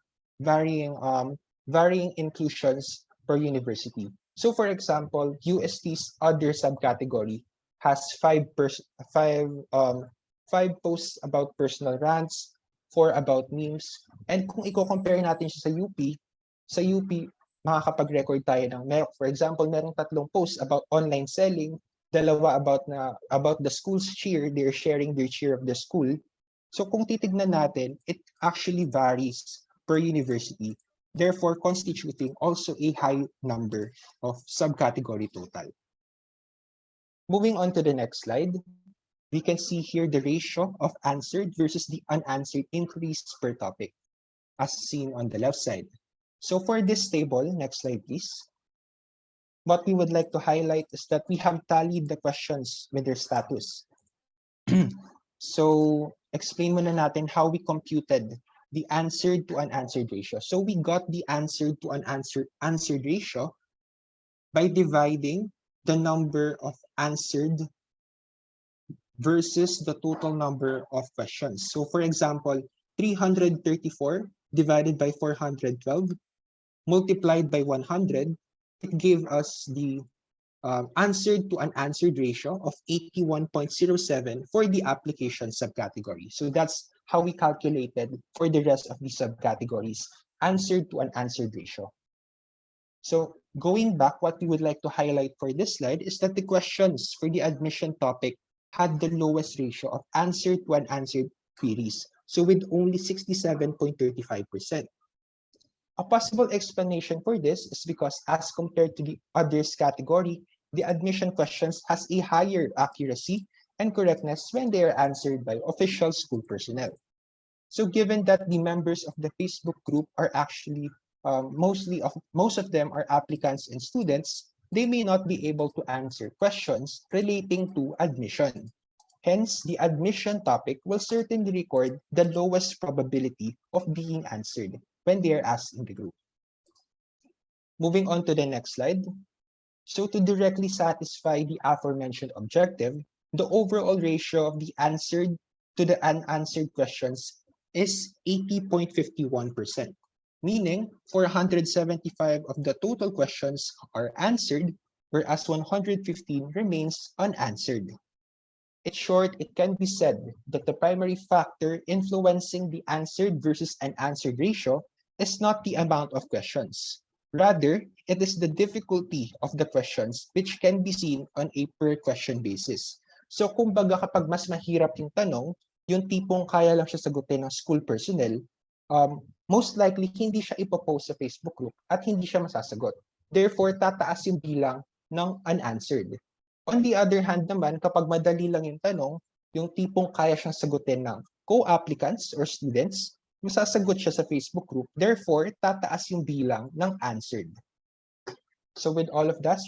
inclusions per university. So for example, UST's other subcategory has five posts about personal rants, 4 about memes, and kung i-compare natin siya sa UP, makakapag-record tayo ng, for example, merong 3 posts about online selling, 2 about the school's cheer, they're sharing their cheer of the school. So kung titignan natin, it actually varies per university, therefore constituting also a high number of subcategory total. Moving on to the next slide, we can see here the ratio of answered versus the unanswered inquiries per topic, as seen on the left side. So for this table, next slide please, what we would like to highlight is that we have tallied the questions with their status. So explain muna natin how we computed the answered to unanswered ratio. So we got the answered to unanswered ratio by dividing the number of answered versus the total number of questions. So for example, 334 divided by 412 multiplied by 100, it gave us the answered to unanswered ratio of 81.07 for the application subcategory. So that's how we calculated for the rest of the subcategories, answered to unanswered ratio. So going back, what we would like to highlight for this slide is that the questions for the admission topic had the lowest ratio of answered to unanswered queries, so with only 67.35%. A possible explanation for this is because as compared to the others category, the admission questions has a higher accuracy and correctness when they are answered by official school personnel. So given that the members of the Facebook group are actually most of them are applicants and students, they may not be able to answer questions relating to admission. Hence, the admission topic will certainly record the lowest probability of being answered when they are asked in the group. Moving on to the next slide. So to directly satisfy the aforementioned objective, the overall ratio of the answered to the unanswered questions is 80.51%, meaning 475 of the total questions are answered, whereas 115 remains unanswered. In short, it can be said that the primary factor influencing the answered versus unanswered ratio is not the amount of questions. Rather, it is the difficulty of the questions, which can be seen on a per question basis. So kumbaga kapag mas mahirap yung tanong, yung tipong kaya lang siya sagutin ng school personnel, most likely hindi siya ipopost sa Facebook group at hindi siya masasagot. Therefore, tataas yung bilang ng unanswered. On the other hand naman, kapag madali lang yung tanong, yung tipong kaya siyang sagutin ng co-applicants or students, masasagot siya sa Facebook group. Therefore, tataas yung bilang ng answered. So with all of that,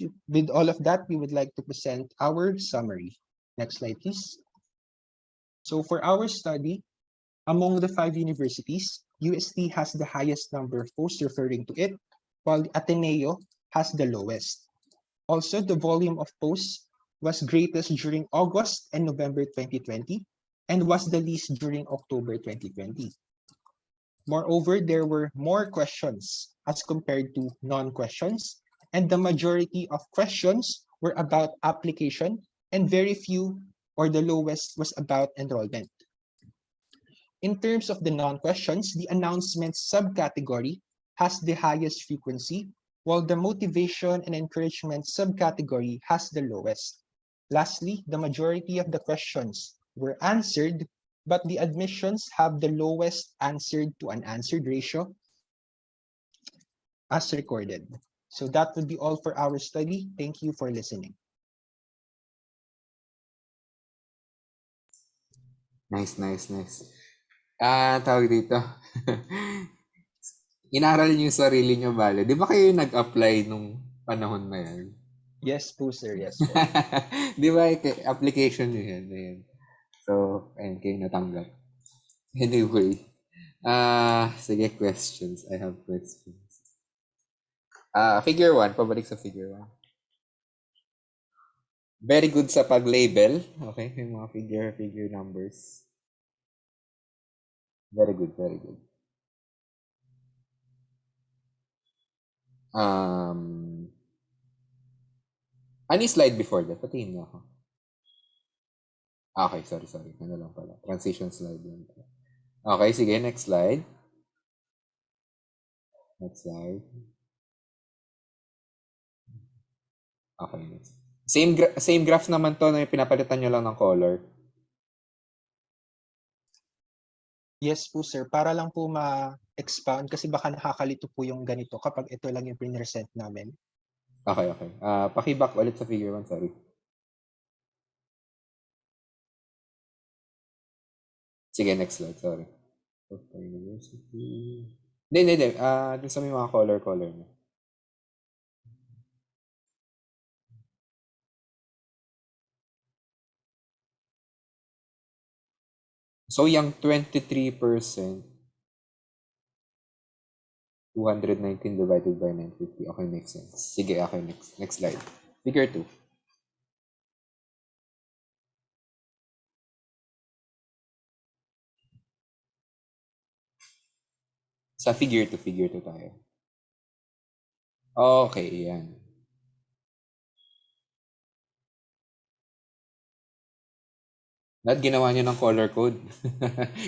we would like to present our summary. Next slide, please. So for our study, among the 5 universities, UST has the highest number of posts referring to it, while Ateneo has the lowest. Also, the volume of posts was greatest during August and November 2020, and was the least during October 2020. Moreover, there were more questions as compared to non-questions, and the majority of questions were about application, and very few, or the lowest, was about enrollment. In terms of the non-questions, the announcement subcategory has the highest frequency, while the motivation and encouragement subcategory has the lowest. Lastly, the majority of the questions were answered, but the admissions have the lowest answered to unanswered ratio as recorded. So that would be all for our study. Thank you for listening. Nice. Tawag dito. Inaral niyo yung sarili niyo, bale. Di ba kayo nag-apply nung panahon na yan? Yes po, sir. Yes po. Di ba, application niyo yan? Ayan. So, ayun, kayo natanggap. Anyway, sige, questions. I have questions. Figure 1, pabalik sa figure 1. Very good sa pag-label. Okay, yung mga figure numbers. Very good. Any slide before that? Patingin mo ako. Okay, sorry. Ano lang pala. Transition slide lang. Okay, sige, next slide. Okay, next. Same graph naman to na pinapalitan nyo lang ng color. Yes po, sir. Para lang po ma-expound kasi baka nakakalito po yung ganito kapag ito lang yung present namin. Okay. Paki-back ulit sa figure 1, sorry. Sige, next slide, sorry. University. Hindi. Dun sa may mga color mo. So, yung 23%, 219 divided by 950. Okay, makes sense. Sige, okay, next slide. Figure 2. Sa figure 2 tayo. Okay, yan. Lahat ginawa niyo ng color code.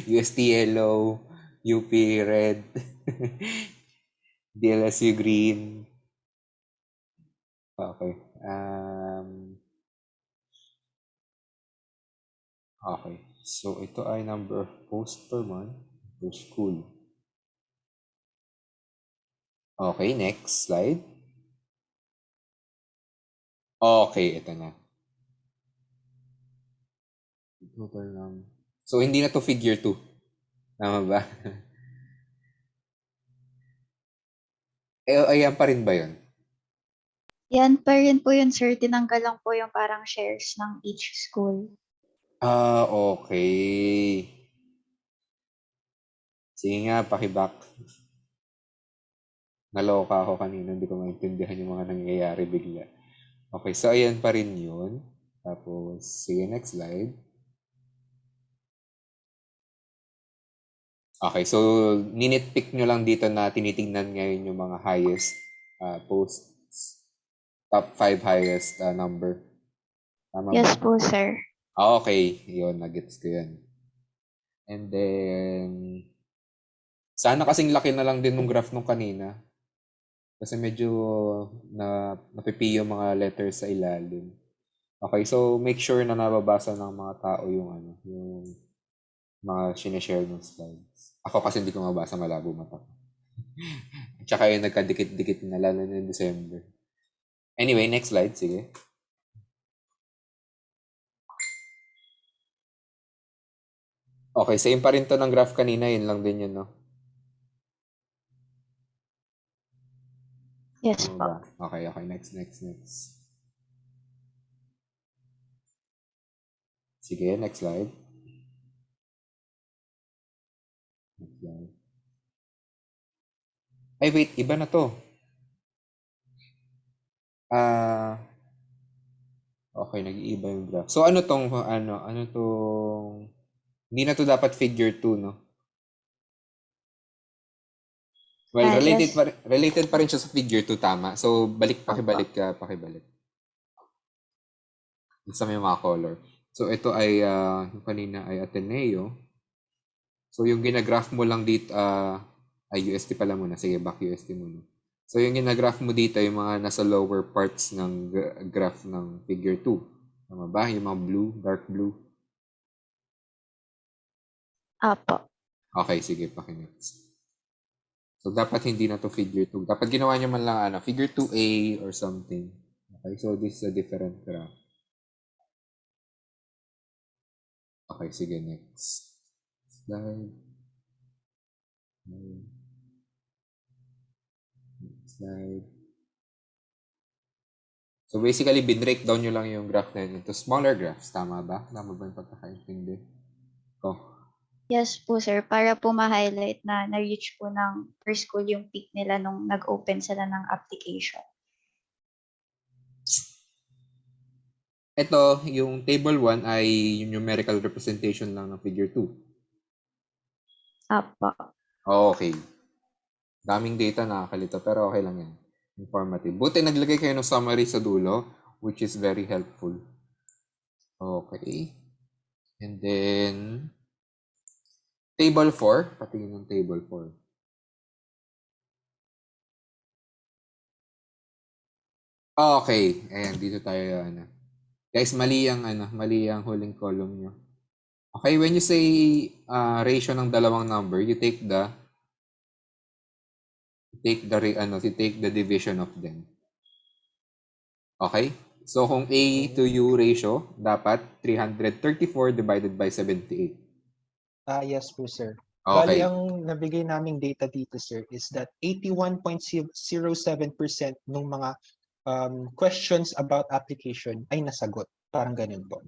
UST yellow, UP red, DLSU green. Okay. Okay. So, ito ay number of posts per month per school. Okay, next slide. Okay, ito na. So, hindi na to figure 2. Tama ba? Ayan pa rin ba yun? Yan pa rin po yun, sir. Tinanggal lang po yung parang shares ng each school. Okay. Sige nga, pakiback. Naloka ako kanina, hindi ko maintindihan yung mga nangyayari bigla. Okay, so ayan pa rin yun. Tapos, sige, next slide. Okay, so ninitpick nyo lang dito na tinitingnan ngayon yung mga highest posts. Top 5 highest number. Tama Yes ba? po, sir. Okay, yun, nagets ko yan. And then, sana kasing laki na lang din ng graph nung kanina. Kasi medyo napipi yung mga letters sa ilalim. Okay, so make sure na nababasa ng mga tao yung mga sinishare ng slides. Ako kasi hindi ko mabasa, malabo mata. Tsaka yung nagkadikit-dikit na lalo na December. Anyway, next slide, sige. Okay, same pa rin to ng graph kanina, yun lang din yun, no? Yes Tama po. ba? Okay, next. Sige, next slide. Ay, wait, iba na to. Okay, nag-iiba yung graph. So, ano tong, hindi na to dapat figure 2, no? Well, Yes. related pa rin siya sa figure 2, tama. So, pakibalik. Sa may mga color. So, ito ay, yung kanina ay Ateneo. So, yung ginagraph mo lang dito, ay UST pala muna. Sige, back UST muna. So, yung ginagraph mo dito, yung mga nasa lower parts ng graph ng figure 2. Tama ba? Yung mga blue, dark blue. Apo. Okay, sige, next. So, dapat hindi na to figure 2. Dapat ginawa nyo man lang, figure 2A or something. Okay, so this is a different graph. Okay, sige, next. Slide. Slide. So, basically, binreak down nyo lang yung graph na yun into smaller graphs. Tama ba? Tama ba yung pagkakaintindi? Yes po, sir. Para po ma-highlight na na-reach po ng first school yung peak nila nung nag-open sila ng application. Ito, yung table 1 ay yung numerical representation lang ng figure 2. Apo. Okay. Daming data, nakakalito, pero okay lang yan. Informative. Buti naglagay kayo ng summary sa dulo, which is very helpful. Okay. And then, table 4. Patingin ng table 4. Okay. Ayan, dito tayo, Guys, mali ang huling column nyo. Okay, when you say ratio ng dalawang number, you take the division of them. Okay? So, kung A to U ratio, dapat 334 divided by 78. Yes po, sir. Okay. Bali, ang nabigay naming data dito, sir, is that 81.07% ng mga questions about application ay nasagot. Parang ganun po.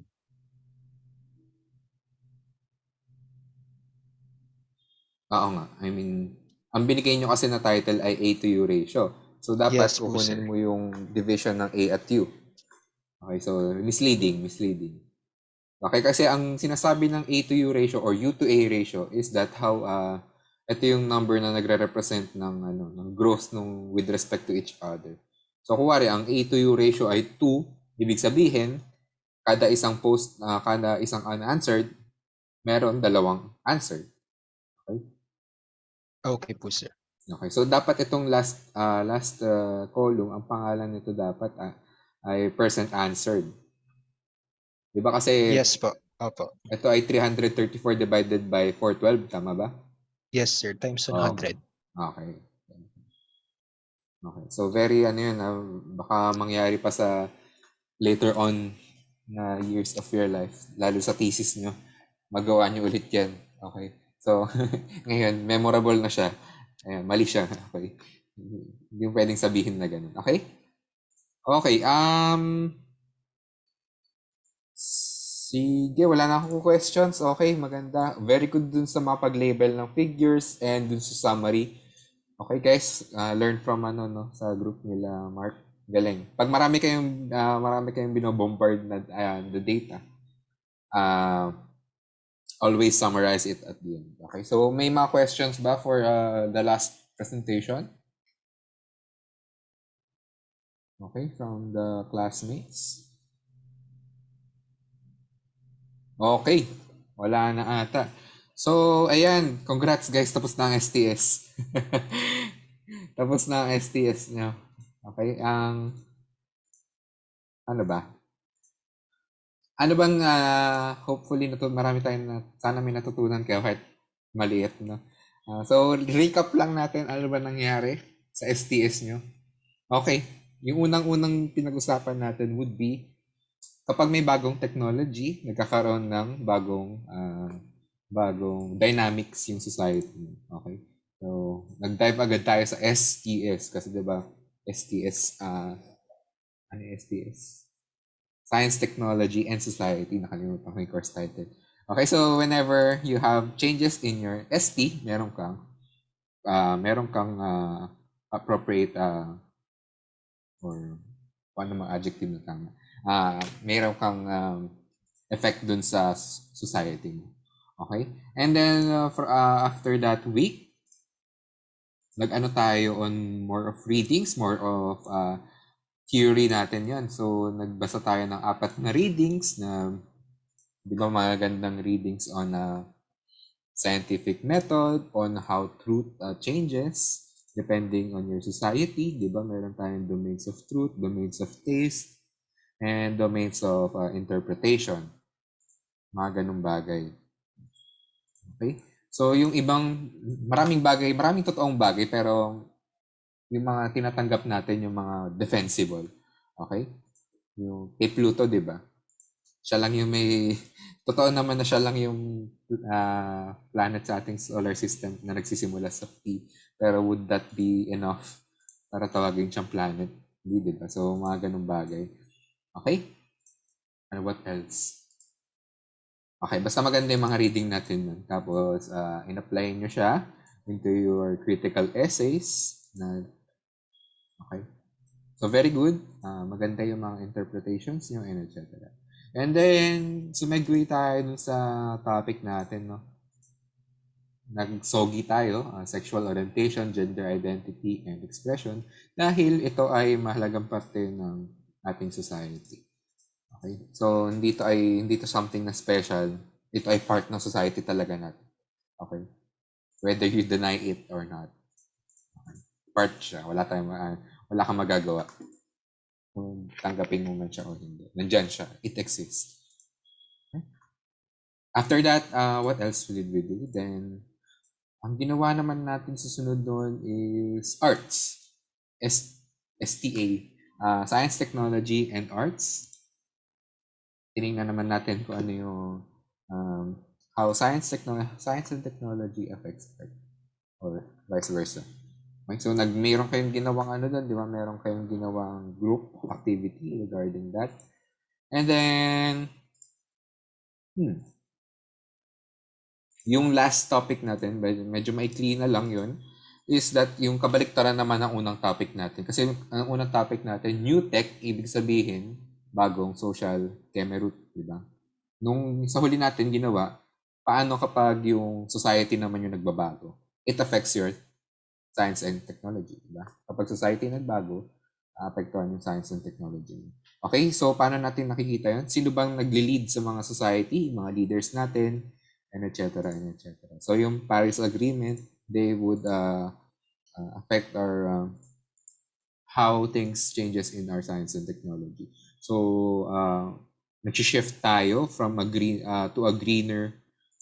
Oo nga. I mean, ang binigay nyo kasi na title ay A to U ratio. So, dapat Yes po, kukunin sir. mo yung division ng A at U. Okay, so misleading. Okay, kasi ang sinasabi ng A to U ratio or U to A ratio is that how ito yung number na nagre-represent ng growth with respect to each other. So kuwari ang A to U ratio ay 2, ibig sabihin kada isang unanswered, meron dalawang answered. Okay? Okay po, sir. Okay, so dapat itong last column, ang pangalan nito dapat ay percent answered. Di ba kasi Yes po. Opo. ito ay 334 divided by 412, tama ba? Yes, sir. Times 100. Okay. So very baka mangyari pa sa later on na years of your life, lalo sa thesis nyo, magawa nyo ulit yan. Okay. So, ngayon, memorable na siya. Ayan, mali siya. Okay. Hindi mo pwedeng sabihin na ganun. Okay? Okay. Sige, wala na akong questions. Okay, maganda. Very good dun sa mapag-label ng figures and dun sa summary. Okay guys, learn from sa group nila, Mark. Galing. Pag marami kayong binobombard na the data, always summarize it at the end. Okay, so may mga questions ba for the last presentation? Okay, from the classmates. Okay, wala na ata. So, ayan, congrats guys, tapos na ang STS. Tapos na ang STS nyo. Okay, ano ba? Ano bang, hopefully, marami tayong, sana may natutunan kayo kahit maliit, no? So, recap lang natin ano ba nangyari sa STS nyo. Okay, yung unang-unang pinag-usapan natin would be, kapag may bagong technology, nagkakaroon ng bagong dynamics yung society. Okay? So, nag-dive agad tayo sa STS kasi 'di ba? STS, ano yung STS? Science, Technology, and Society. Nakalimutan ko yung course title. Okay, so whenever you have changes in your ST, meron kang appropriate or ano mga adjective na tama. Meron kang effect dun sa society mo. Okay? And then after that week, nag-ano tayo on more of readings, more of theory natin yan. So, nagbasa tayo ng 4 na readings na, di ba, magandang readings on scientific method, on how truth changes depending on your society. Di ba, meron tayong domains of truth, domains of taste, and domains of interpretation. Mga ganung bagay. Okay? So, yung ibang, maraming totoong bagay, pero yung mga tinatanggap natin, yung mga defensible. Okay? Yung kay Pluto, di ba? Siya lang yung may, totoo naman na siya lang yung planet sa ating solar system na nagsisimula sa P. Pero would that be enough para tawagin siyang planet? Hindi, di ba? So, mga ganung bagay. Okay? And what else? Okay, basta maganda yung mga reading natin nun. Tapos, in-apply nyo siya into your critical essays. Okay. So, very good. Maganda yung mga interpretations nyo and etc. And then, sumegway tayo dun sa topic natin, no? Nagsogi tayo, sexual orientation, gender identity, and expression, dahil ito ay mahalagang parte ng ating society. Okay? So, hindi to something na special. Ito ay part ng society talaga natin. Okay? Whether you deny it or not. Okay? Part siya. Wala kang magagawa. Kung tanggapin mo man siya o hindi. Nandyan siya. It exists. Okay? After that, what else did we do? Then, ang ginawa naman natin susunod doon is arts. STA. Science, Technology, and Arts. Tinignan naman natin kung ano yung how science and technology affects art or vice versa. Okay, so mayroon kayong ginawang doon, di ba? Meron kayong ginawang group activity regarding that. And then yung last topic natin, medyo maikli na lang yun, is that yung kabaliktaran naman ng unang topic natin. Kasi ang unang topic natin, new tech, ibig sabihin, bagong social kemerut, di ba? Nung sa huli natin ginawa, paano kapag yung society naman yung nagbabago? It affects your science and technology, di ba? Kapag society nagbago, apektuhan yung science and technology. Okay, so paano natin nakikita yun? Sino bang nagli-lead sa mga society, mga leaders natin, and etc. and etc. So yung Paris Agreement, they would affect our how things changes in our science and technology. So nag-shift tayo from a green to a greener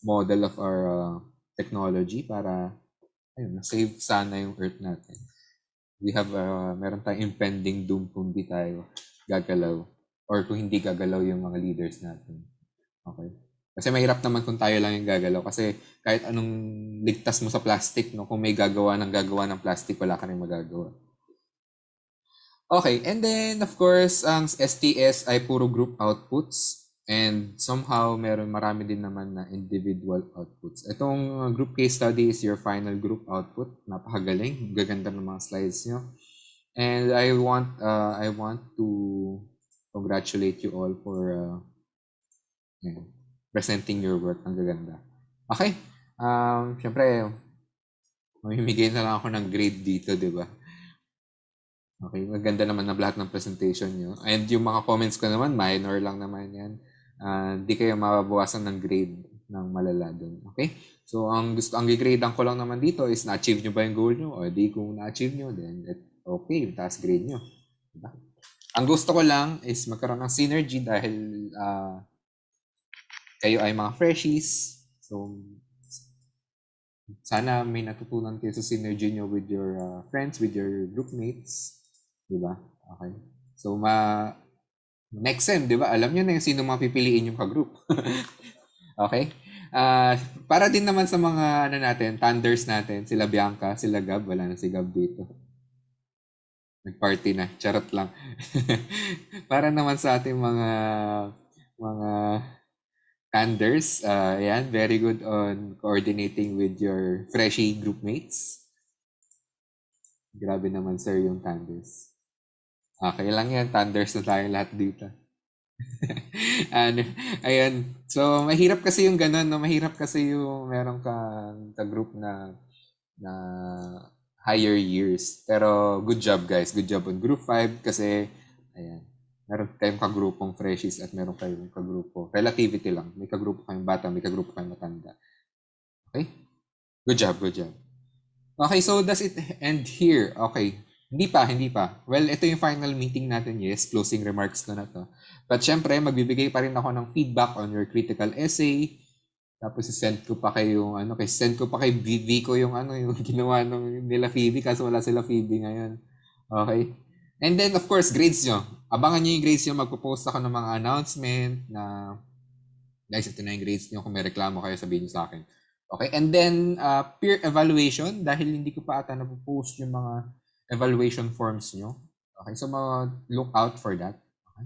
model of our technology para save sana yung Earth natin. We have meron tayong impending doom kung hindi tayo gagalaw or kung hindi gagalaw yung mga leaders natin. Okay? Kasi mahirap naman kung tayo lang yung gagalaw kasi kahit anong ligtas mo sa plastic, no, kung may gagawa ng plastic, wala ka rin magagawa. Okay, and then of course, ang STS ay puro group outputs and somehow marami din naman na individual outputs. Itong group case study is your final group output. Napakagaling, gaganda ng mga slides nyo. And I want to congratulate you all for presenting your work. Ang gaganda. Okay. Siyempre, mamimigay na lang ako ng grade dito, di ba? Okay, maganda naman na lahat ng presentation nyo. And yung mga comments ko naman, minor lang naman yan. Di kayo mababawasan ng grade ng malala dun. Okay? So, ang gigradean ko lang naman dito is na-achieve nyo ba yung goal nyo? O di kung na-achieve nyo, then okay, taas grade nyo. Diba? Ang gusto ko lang is magkaroon ng synergy dahil kayo ay mga freshies. So, sana may natutunan kayo sa synergy nyo with your friends, with your group mates. Diba? Okay. So, next sem, diba? Alam nyo na yung sino mapipiliin yung ka-group. Okay? Para din naman sa mga thunders natin, sila Bianca, sila Gab, wala na si Gab dito. Nag-party na. Charot lang. Para naman sa ating mga Anders, ayan, very good on coordinating with your freshie group mates. Grabe naman, sir, yung Thunders. Okay lang yan. Thunders na tayo lahat dito. Ano, ayun. So, mahirap kasi yung ganun, no? Mahirap kasi yung meron kang ka-group na higher years. Pero, good job, guys. Good job on Group 5 kasi, ayan, meron kayong kagrupong freshies at meron kayong kagrupo. Relativity lang. May kagrupo kayong bata, may kagrupo kayong matanda. Okay? Good job, good job. Okay, so does it end here? Okay. Hindi pa. Well, ito yung final meeting natin. Yes, closing remarks ko na to. But syempre, magbibigay pa rin ako ng feedback on your critical essay. Tapos send ko pa kay Vico yung yung ginawa nila Phoebe kasi wala sila Phoebe ngayon. Okay? And then, of course, grades nyo. Abangan nyo yung grades nyo. Magpo-post ako ng mga announcement na guys, ito na yung grades nyo. Kung may reklamo kayo, sabihin nyo sa akin. Okay? And then, peer evaluation. Dahil hindi ko pa ata napopost yung mga evaluation forms nyo. Okay? So, look out for that. Okay?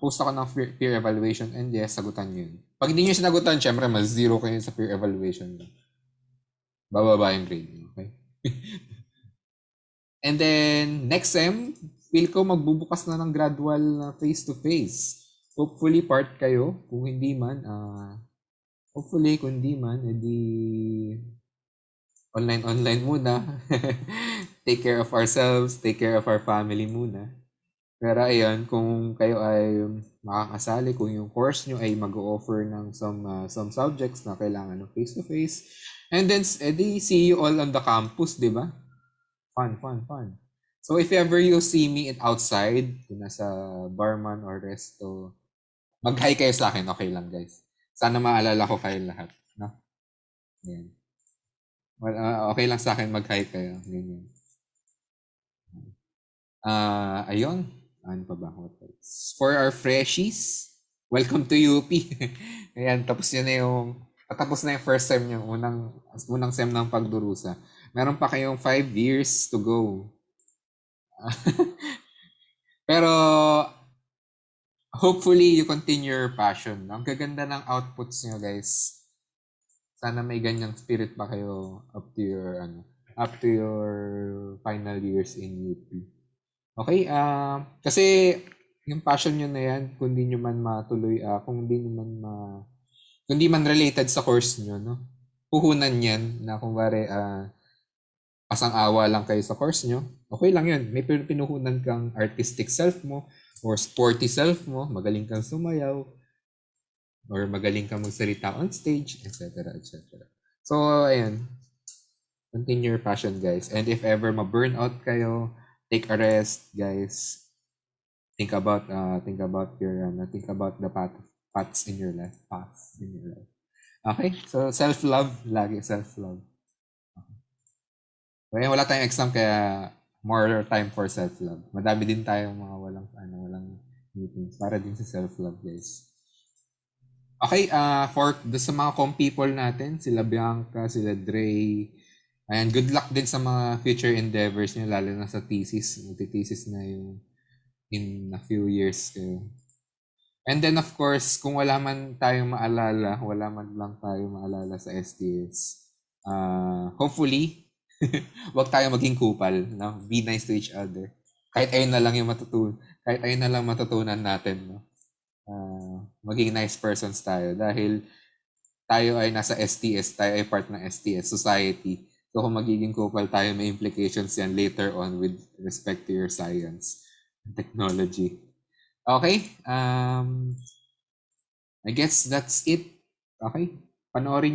Post ako ng peer evaluation and yes, sagutan nyo yun. Pag hindi nyo sinagutan, syempre, mas 0 kayo sa peer evaluation. Bababa yung grade nyo. Okay? And then, next sem, feel ko magbubukas na ng gradual na face-to-face. Hopefully, part kayo. Kung hindi man, edi online muna. Take care of ourselves, take care of our family muna. Pero ayun, kung kayo ay makakasali, kung yung course nyo ay mag-o-offer ng some subjects na kailangan ng face-to-face. And then, edi see you all on the campus, di ba? Fun. So if ever you see me outside, kung nasa barman or resto, mag-hi kayo sa akin, okay lang guys. Sana maalala ko kayo lahat. No? Ayan. Well, okay lang sa akin mag-hi kayo. Ganyan. Ayun. Ano pa ba? For our freshies, welcome to UP. Ayan, tapos na yung first sem nyo, unang sem ng pagdurusa. Meron pa kayong 5 years to go. Pero, hopefully, you continue your passion. Ang gaganda ng outputs nyo, guys. Sana may ganyang spirit pa kayo up to your final years in UP. Okay, kasi yung passion nyo na yan, kung di nyo man matuloy, kung di man related sa course nyo, no? Puhunan yan na kung bari, pasang-awa lang kayo sa course nyo, okay lang yun. May pinuhunan kang artistic self mo or sporty self mo, magaling kang sumayaw, or magaling kang magsalita on stage, etc. So, ayan. Continue your passion, guys. And if ever ma-burnout kayo, take a rest, guys. Think about the paths in your life. Okay? So, self-love. Lagi self-love. Kaya wala tayong exam kaya more time for self-love. Madami din tayong mga walang meetings para din sa self-love, guys. Okay, for sa mga people natin, sila Bianca, sila Dre, ayan, good luck din sa mga future endeavors niyo, lalo na sa thesis. Magti-thesis na yung in a few years kayo. And then, of course, kung wala man lang tayong maalala sa STS, hopefully, wag tayo maging kupal, no? Be nice to each other. Kahit ayun na lang matutunan natin, no? Maging nice persons tayo dahil tayo ay nasa STS, tayo ay part ng STS society. So kung magiging kupal tayo, may implications yan later on with respect to your science and technology. Okay? I guess that's it. Okay? Abangan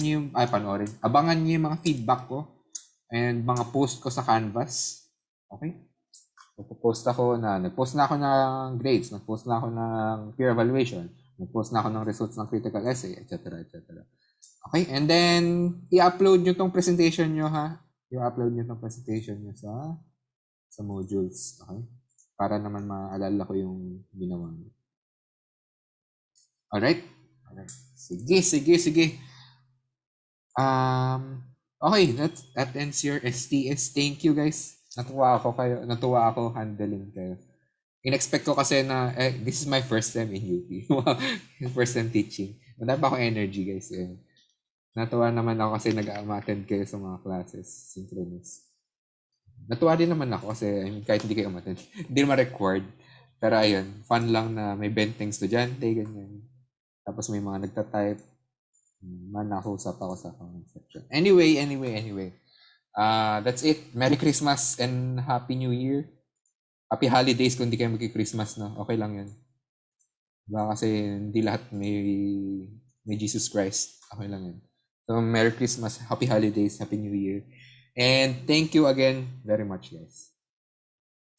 niyo yung mga feedback ko and mga post ko sa Canvas. Okay? Nagpost na ako ng grades, nagpost na ako ng peer evaluation, nagpost na ako ng results ng critical essay, etc. Okay? And then, i-upload nyo tong presentation nyo, ha? I-upload nyo tong presentation nyo sa modules. Okay? Para naman maalala ko yung ginawa nyo. Alright? Sige. Okay, that ends your STS. Thank you, guys. Natuwa ako handling kayo. In-expect ko kasi na, this is my first time in UP. First time teaching. Wala pa akong energy, guys. Natuwa naman ako kasi nag-attend kayo sa mga classes, synchronous. Natuwa din naman ako kasi kahit hindi kayo umattend, hindi naman required. Pero ayun, fun lang na may benteng estudyante, ganyan. Tapos may mga nagtatype. Nakausap ako sa comment section. Anyway. That's it. Merry Christmas and Happy New Year. Happy holidays kung di kayo magki-Christmas, no? Okay lang yun. Diba? Kasi hindi lahat may Jesus Christ. Okay lang yun. So, Merry Christmas, Happy Holidays, Happy New Year. And thank you again very much, guys.